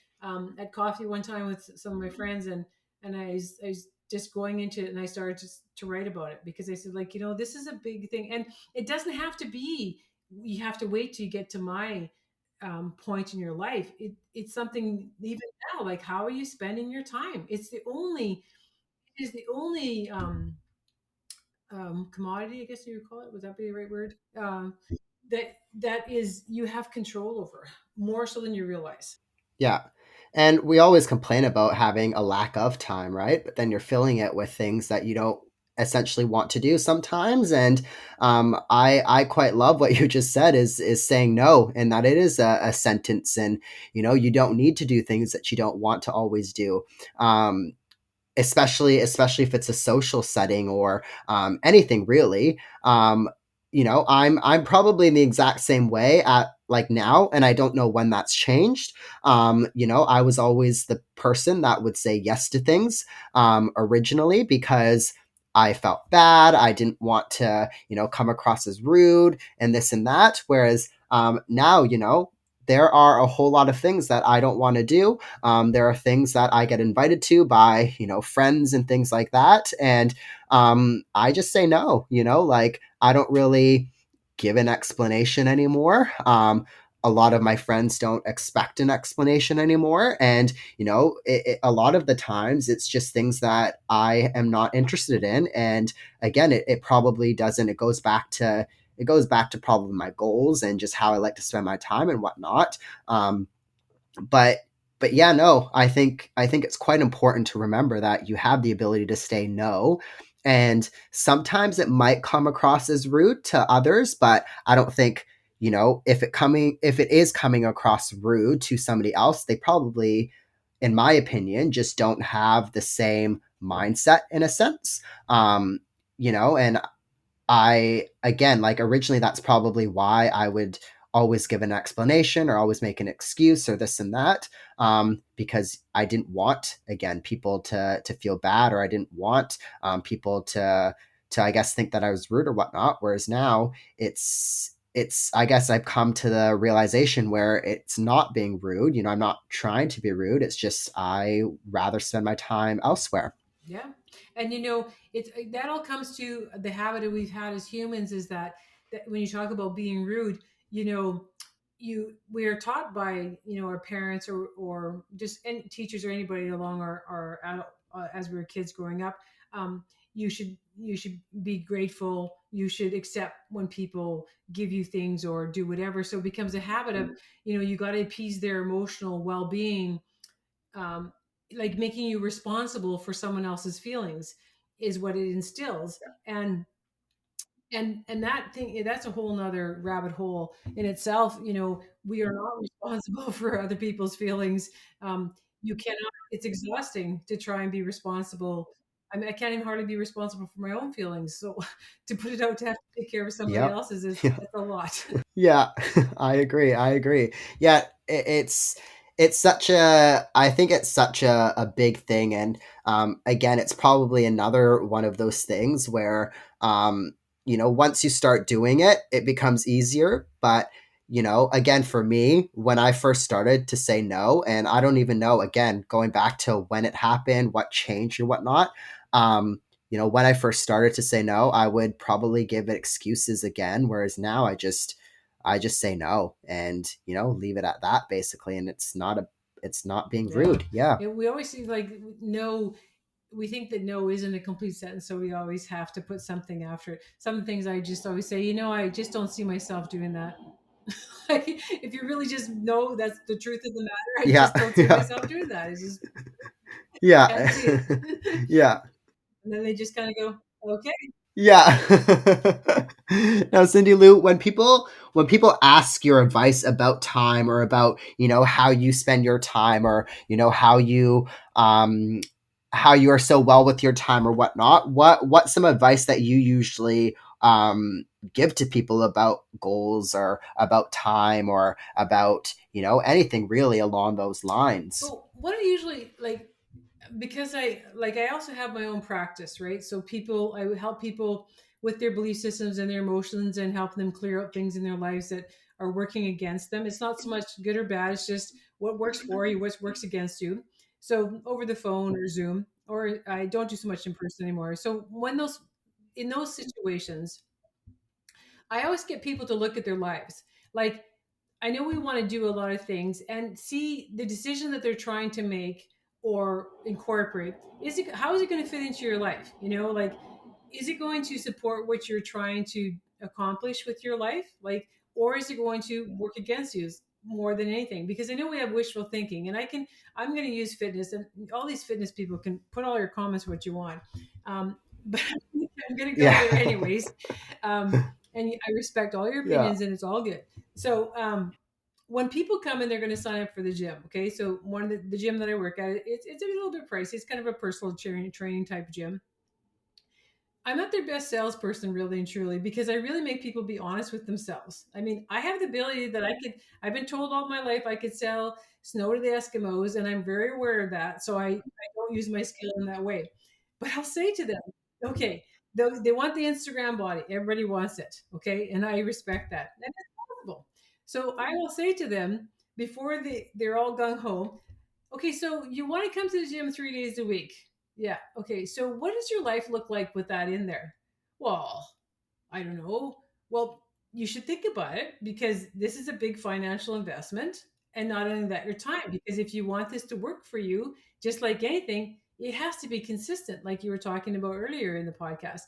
at coffee one time with some of my friends, and I was just going into it, and I started to write about it because I said like this is a big thing, and it doesn't have to be. You have to wait till you get to my point in your life. It's something even now, like how are you spending your time? It is the only commodity, I guess you would call it. Would that be the right word? That is you have control over more so than you realize. Yeah. And we always complain about having a lack of time, right? But then you're filling it with things that you don't essentially want to do sometimes. And I quite love what you just said is saying no, and that it is a sentence, and you don't need to do things that you don't want to always do. especially if it's a social setting or anything really. I'm probably in the exact same way at like now, and I don't know when that's changed. I was always the person that would say yes to things originally because I felt bad. I didn't want to, come across as rude and this and that. Whereas now, there are a whole lot of things that I don't want to do. There are things that I get invited to by, friends and things like that. And I just say no, like I don't really give an explanation anymore. A lot of my friends don't expect an explanation anymore. And, a lot of the times it's just things that I am not interested in. And again, it probably doesn't, it goes back to probably my goals and just how I like to spend my time and whatnot. Um, but but yeah, no, I think it's quite important to remember that you have the ability to say no. And sometimes it might come across as rude to others, but I don't think, if it is coming across rude to somebody else, they probably, in my opinion, just don't have the same mindset in a sense. And I, again, like originally, that's probably why I would always give an explanation or always make an excuse or this and that, because I didn't want, again, people to feel bad, or I didn't want people to I guess think that I was rude or whatnot. Whereas now it's I guess I've come to the realization where it's not being rude. I'm not trying to be rude. It's just I rather spend my time elsewhere. Yeah. And it's that all comes to the habit that we've had as humans is that when you talk about being rude, you know, we are taught by, our parents or just any teachers or anybody along our adult, as we were kids growing up. Um, you should be grateful. You should accept when people give you things or do whatever. So it becomes a habit of, you got to appease their emotional well-being, um, like making you responsible for someone else's feelings is what it instills. And that thing, that's a whole nother rabbit hole in itself. We are not responsible for other people's feelings. You cannot, it's exhausting to try and be responsible. I mean, I can't even hardly be responsible for my own feelings, so to put it out to have to take care of somebody Yep. else's is that's a lot. Yeah, I agree. I agree. Yeah, it's such a I think it's such a big thing, and again, it's probably another one of those things where once you start doing it, it becomes easier. But again, for me, when I first started to say no, and I don't even know, again, going back to when it happened, what changed and whatnot. When I first started to say no, I would probably give it excuses again, whereas now I just say no and leave it at that basically, and it's not being Yeah. rude. Yeah. And we always see like no, we think that no isn't a complete sentence, so we always have to put something after it. Some things I just always say, I just don't see myself doing that. Like, if you really just know that's the truth of the matter, I Yeah. just don't see Yeah. myself doing that. I just can't Yeah. see it. Yeah. And then they just kind of go, okay. Yeah. Now, Cindy Lou, when people ask your advice about time, or about how you spend your time, or um how you are so well with your time or whatnot, what's some advice that you usually give to people about goals, or about time, or about anything really along those lines? Well, what I usually like, because I also have my own practice, right? So I would help people with their belief systems and their emotions and help them clear out things in their lives that are working against them. It's not so much good or bad, it's just what works for you, what works against you. So over the phone or Zoom, or I don't do so much in person anymore. So in those situations, I always get people to look at their lives. Like, I know we want to do a lot of things and see the decision that they're trying to make or incorporate. How is it going to fit into your life? Like, is it going to support what you're trying to accomplish with your life? Like, or is it going to work against you more than anything? Because I know we have wishful thinking, and I'm going to use fitness, and all these fitness people can put all your comments what you want. But I'm going to go Yeah. there anyways. And I respect all your Yeah. opinions, and it's all good. So, when people come and they're going to sign up for the gym, okay, so one of the gym that I work at, it's a little bit pricey. It's kind of a personal training type gym. I'm not their best salesperson, really and truly, because I really make people be honest with themselves. I mean, I have the ability that I've been told all my life I could sell snow to the Eskimos, and I'm very aware of that. So I don't use my skill in that way. But I'll say to them, okay, they want the Instagram body. Everybody wants it. Okay. And I respect that. And it's possible. So I will say to them before they're all gung ho, okay, so you want to come to the gym 3 days a week. Yeah. Okay. So what does your life look like with that in there? Well, I don't know. Well, you should think about it because this is a big financial investment. And not only that, your time. Because if you want this to work for you, just like anything, it has to be consistent, like you were talking about earlier in the podcast.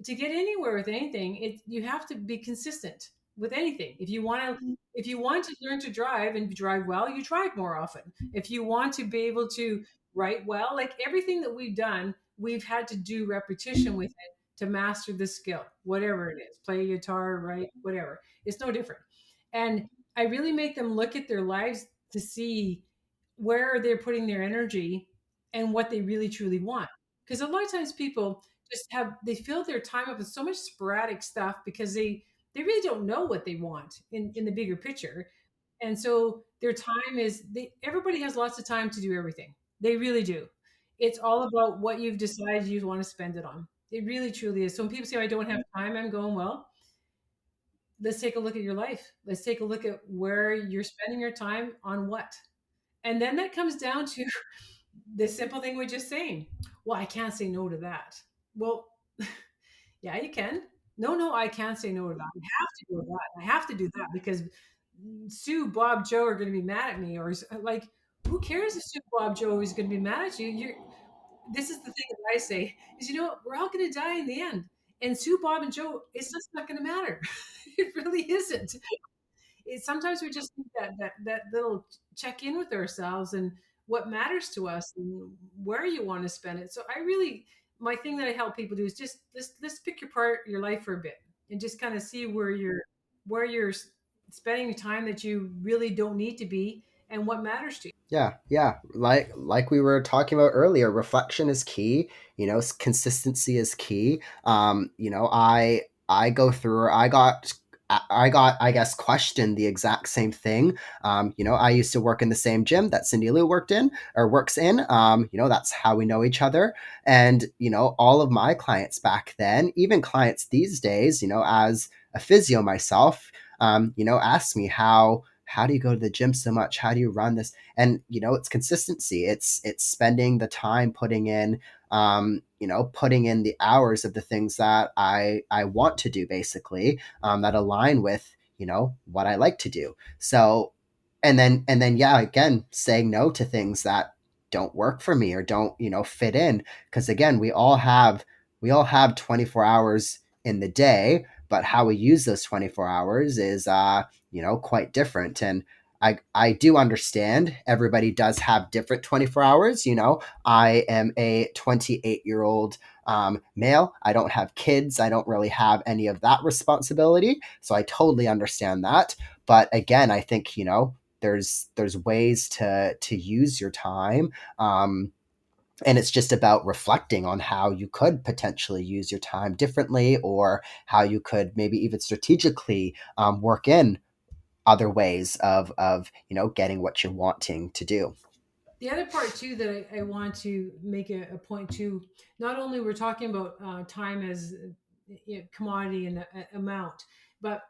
To get anywhere with anything, you have to be consistent with anything. If you want to learn to drive and drive well, you drive more often. If you want to be able to write well, like everything that we've done, we've had to do repetition with it to master the skill, whatever it is, play guitar, write, whatever. It's no different. And I really make them look at their lives to see where they're putting their energy and what they really truly want. Because a lot of times people they fill their time up with so much sporadic stuff because they really don't know what they want in the bigger picture. And so their time is everybody has lots of time to do everything. They really do. It's all about what you've decided you want to spend it on. It really truly is. So when people say I don't have time, I'm going, well, let's take a look at your life. Let's take a look at where you're spending your time on what. And then that comes down to the simple thing we're just saying. Well, I can't say no to that. Well, yeah, you can. No, no, I can't say no to that. I have to do that. I have to do that because Sue, Bob, Joe are going to be mad at me, or like, who cares if Sue, Bob, Joe is going to be mad at you? You're. This is the thing that I say is, we're all going to die in the end, and Sue, Bob, and Joe, it's just not going to matter. It really isn't. Sometimes we just need that little check in with ourselves and what matters to us and where you want to spend it. So I really, my thing that I help people do is just let's pick your life for a bit and just kind of see where you're spending time that you really don't need to be and what matters to you. Yeah, yeah. Like we were talking about earlier, reflection is key. Consistency is key. I go through. I guess questioned the exact same thing. I used to work in the same gym that Cindy Lou worked in or works in. That's how we know each other. And all of my clients back then, even clients these days, as a physio myself, ask me how do you go to the gym so much? How do you run this? And it's consistency. It's spending the time putting in the hours of the things that I want to do, basically, that align with what I like to do. So and then yeah, again, saying no to things that don't work for me or don't fit in, because again, we all have 24 hours in the day, but how we use those 24 hours is quite different. And I do understand everybody does have different 24 hours. I am a 28-year-old male. I don't have kids. I don't really have any of that responsibility. So I totally understand that. But again, I think, there's ways to use your time. And it's just about reflecting on how you could potentially use your time differently, or how you could maybe even strategically work in other ways of getting what you're wanting to do. The other part too that I want to make a point to, not only we're talking about time as commodity and amount, but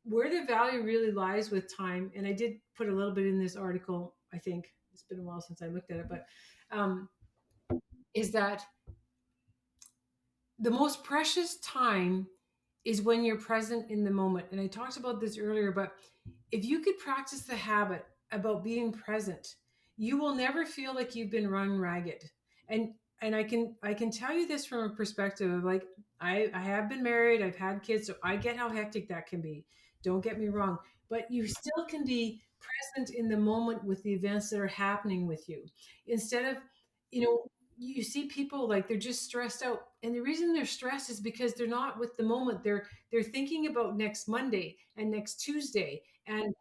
where the value really lies with time. And I did put a little bit in this article. I think it's been a while since I looked at it, but um, is that the most precious time is when you're present in the moment. And I talked about this earlier, but if you could practice the habit about being present, you will never feel like you've been run ragged. And I can tell you this from a perspective of, like, I have been married, I've had kids, so I get how hectic that can be. Don't get me wrong, but you still can be present in the moment with the events that are happening with you. Instead of, you know, you see people like they're just stressed out, and the reason they're stressed is because they're not with the moment. They're thinking about next Monday and next Tuesday and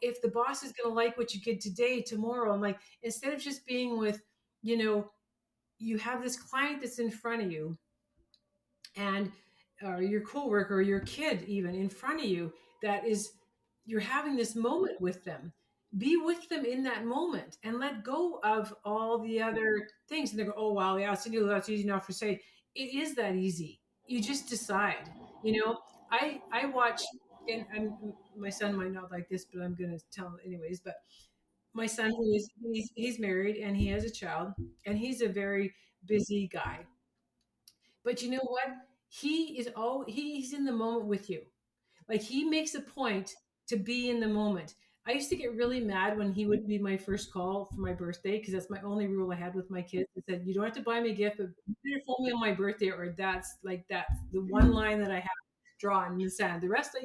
if the boss is going to like what you get today, tomorrow, I'm like, instead of just being with, you know, you have this client that's in front of you, and or your coworker or your kid even in front of you, that is, you're having this moment with them. Be with them in that moment and let go of all the other things. And they go, oh wow, yeah, Cindy, that's easy enough to say. It is that easy. You just decide. You know, I watch, and my son might not like this, but I'm gonna tell him anyways. But my son, he's married and he has a child, and he's a very busy guy. But you know what? He's in the moment with you. Like, he makes a point to be in the moment. I used to get really mad when he would be my first call for my birthday, because that's my only rule I had with my kids. I said, you don't have to buy me a gift, but you better phone me on my birthday, or that's the one line that I have drawn in the sand. The rest,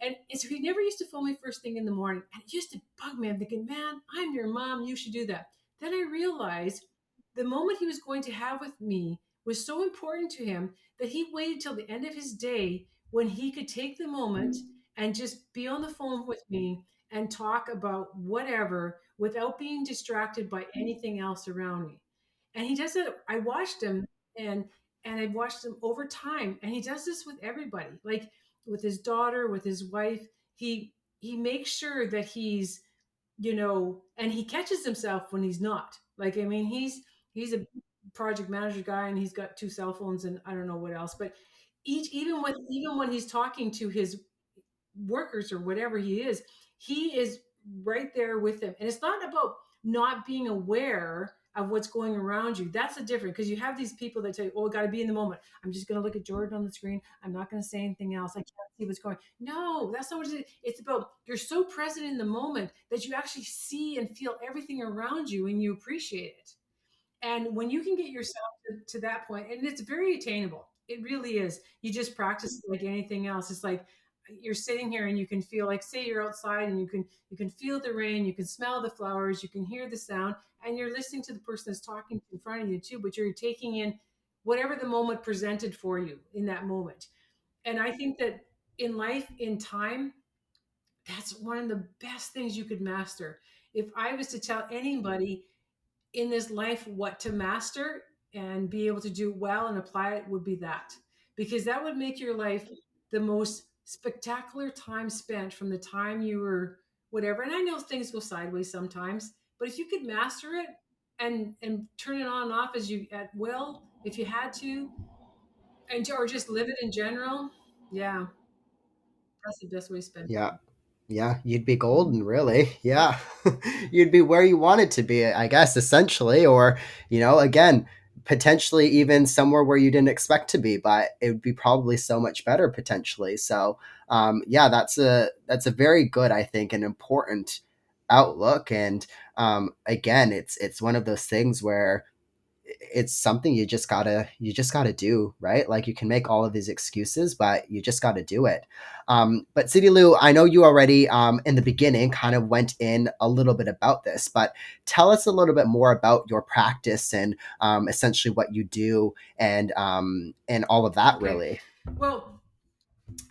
and so he never used to phone me first thing in the morning. And it used to bug me. I'm thinking, man, I'm your mom. You should do that. Then I realized the moment he was going to have with me was so important to him that he waited till the end of his day when he could take the moment and just be on the phone with me and talk about whatever without being distracted by anything else around me. And he does it. I watched him, and I've watched him over time, and he does this with everybody. Like, with his daughter, with his wife. He makes sure that he's, and he catches himself when he's not. Like, I mean, he's a project manager guy, and he's got two cell phones and I don't know what else. But even when he's talking to his workers or whatever he is right there with them. And it's not about not being aware of what's going around you. That's the difference, because you have these people that tell you, oh, I got to be in the moment. I'm just going to look at Jordan on the screen. I'm not going to say anything else. I can't see what's going. No, that's not what it is. It's about, you're so present in the moment that you actually see and feel everything around you and you appreciate it. And when you can get yourself to that point, and it's very attainable, it really is. You just practice it like anything else. It's like you're sitting here and you can feel, like, say you're outside and you can feel the rain, you can smell the flowers, you can hear the sound, and you're listening to the person that's talking in front of you too, but you're taking in whatever the moment presented for you in that moment. And I think that in life, in time, that's one of the best things you could master. If I was to tell anybody in this life what to master and be able to do well and apply it, would be that, because that would make your life the most spectacular time spent from the time you were whatever. And I know things go sideways sometimes, but if you could master it and turn it on and off as you at will, if you had to, or just live it in general, yeah, that's the best way to spend Yeah. time. Yeah, you'd be golden, really. Yeah. You'd be where you wanted to be, I guess, essentially. Or, again, potentially even somewhere where you didn't expect to be, but it would be probably so much better potentially. So, yeah, that's a very good, I think, an important outlook. And again, it's one of those things where it's something you just gotta do, right? Like, you can make all of these excuses, but you just gotta do it. But City Lou, I know you already in the beginning kind of went in a little bit about this, but tell us a little bit more about your practice and essentially what you do and all of that, Okay. really. Well,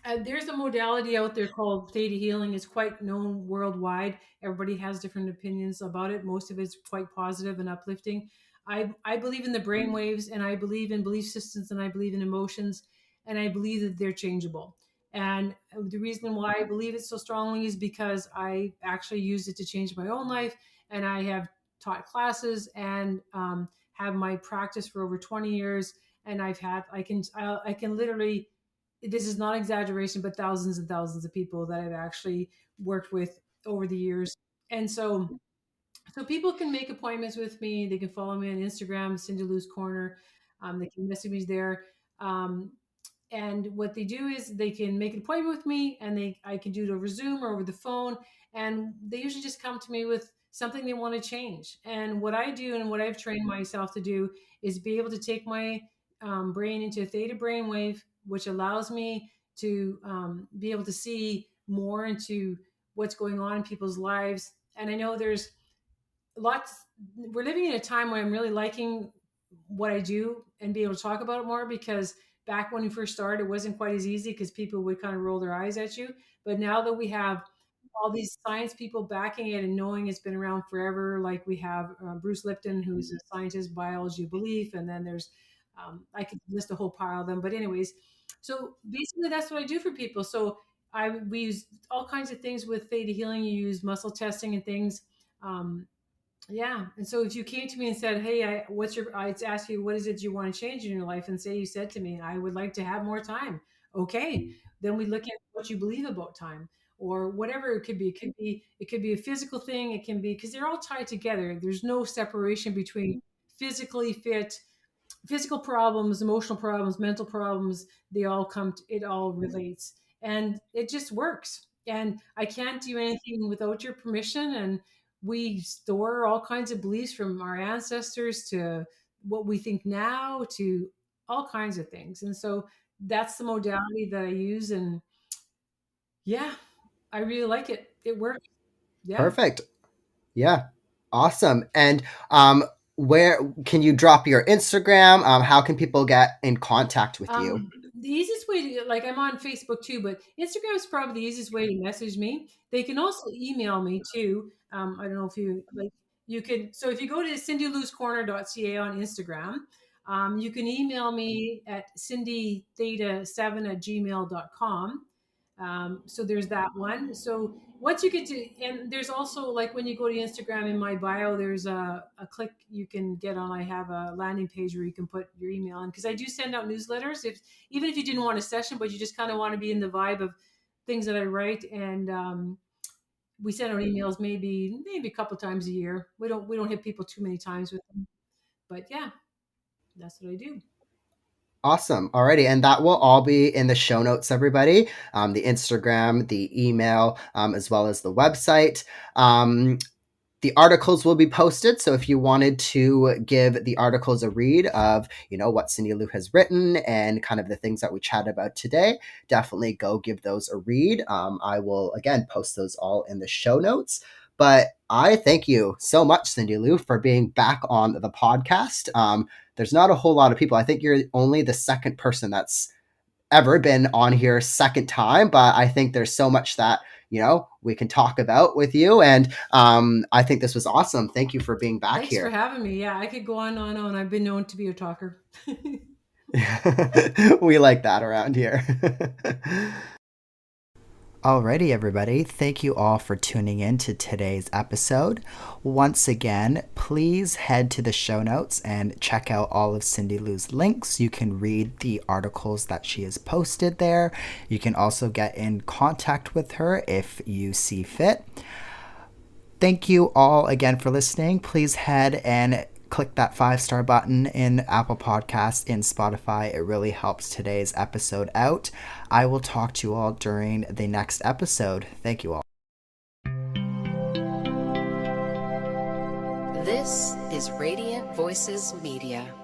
there's a modality out there called theta healing. It's quite known worldwide. Everybody has different opinions about it. Most of it's quite positive and uplifting. I believe in the brain waves, and I believe in belief systems, and I believe in emotions, and I believe that they're changeable. And the reason why I believe it so strongly is because I actually used it to change my own life, and I have taught classes and have my practice for over 20 years. And I can literally, this is not exaggeration, but thousands and thousands of people that I've actually worked with over the years. And so people can make appointments with me. They can follow me on Instagram, Cindy Lou's Corner. They can message me there. Um, and what they do is they can make an appointment with me, and I can do it over Zoom or over the phone. And they usually just come to me with something they want to change. And what I do and what I've trained myself to do is be able to take my brain into a theta brainwave, which allows me to be able to see more into what's going on in people's lives. And I know there's lots, we're living in a time where I'm really liking what I do and be able to talk about it more, because back when you first started, it wasn't quite as easy because people would kind of roll their eyes at you. But now that we have all these science people backing it and knowing it's been around forever, like we have Bruce Lipton, who's a scientist, biology of belief, and then there's I could list a whole pile of them. But anyways, so basically that's what I do for people. So we use all kinds of things with theta healing. You use muscle testing and things. Um, yeah. And so if you came to me and said, "Hey, I'd ask you, what is it you want to change in your life?" And say you said to me, "I would like to have more time." Okay. Then we look at what you believe about time or whatever it could be. It could be a physical thing. It can be, because they're all tied together. There's no separation between physically fit, physical problems, emotional problems, mental problems. They all it all relates, and it just works. And I can't do anything without your permission. And we store all kinds of beliefs from our ancestors to what we think now to all kinds of things. And so that's the modality that I use. And yeah, I really like it. It works. Yeah. Perfect. Yeah. Awesome. And where can you drop your Instagram? How can people get in contact with you? The easiest way to, like, I'm on Facebook too, but Instagram is probably the easiest way to message me. They can also email me too. I don't know if you like, you could, so if you go to cindylouscorner.ca on Instagram, you can email me at cindytheta7@gmail.com. So there's that one. So once you get to, and there's also, like, when you go to Instagram, in my bio, there's a click you can get on. I have a landing page where you can put your email in, because I do send out newsletters. If Even if you didn't want a session, but you just kind of want to be in the vibe of things that I write, and we send out emails maybe a couple times a year. We don't hit people too many times with them, but yeah, that's what I do. Awesome. Alrighty. And that will all be in the show notes, everybody. The Instagram, the email, as well as the website. The articles will be posted. So if you wanted to give the articles a read of, what Cindy Lou has written and kind of the things that we chatted about today, definitely go give those a read. I will, again, post those all in the show notes. But I thank you so much, Cindy Lou, for being back on the podcast. There's not a whole lot of people. I think you're only the second person that's ever been on here second time, but I think there's so much that we can talk about with you, and I think this was awesome. Thank you for being back Thanks for here. having me. Yeah, I could go on and on. I've been known to be a talker. We like that around here. Alrighty, everybody. Thank you all for tuning in to today's episode. Once again, please head to the show notes and check out all of Cindy Lou's links. You can read the articles that she has posted there. You can also get in contact with her if you see fit. Thank you all again for listening. Please head and click that 5-star button in Apple Podcasts, in Spotify. It really helps today's episode out. I will talk to you all during the next episode. Thank you all. This is Radiant Voices Media.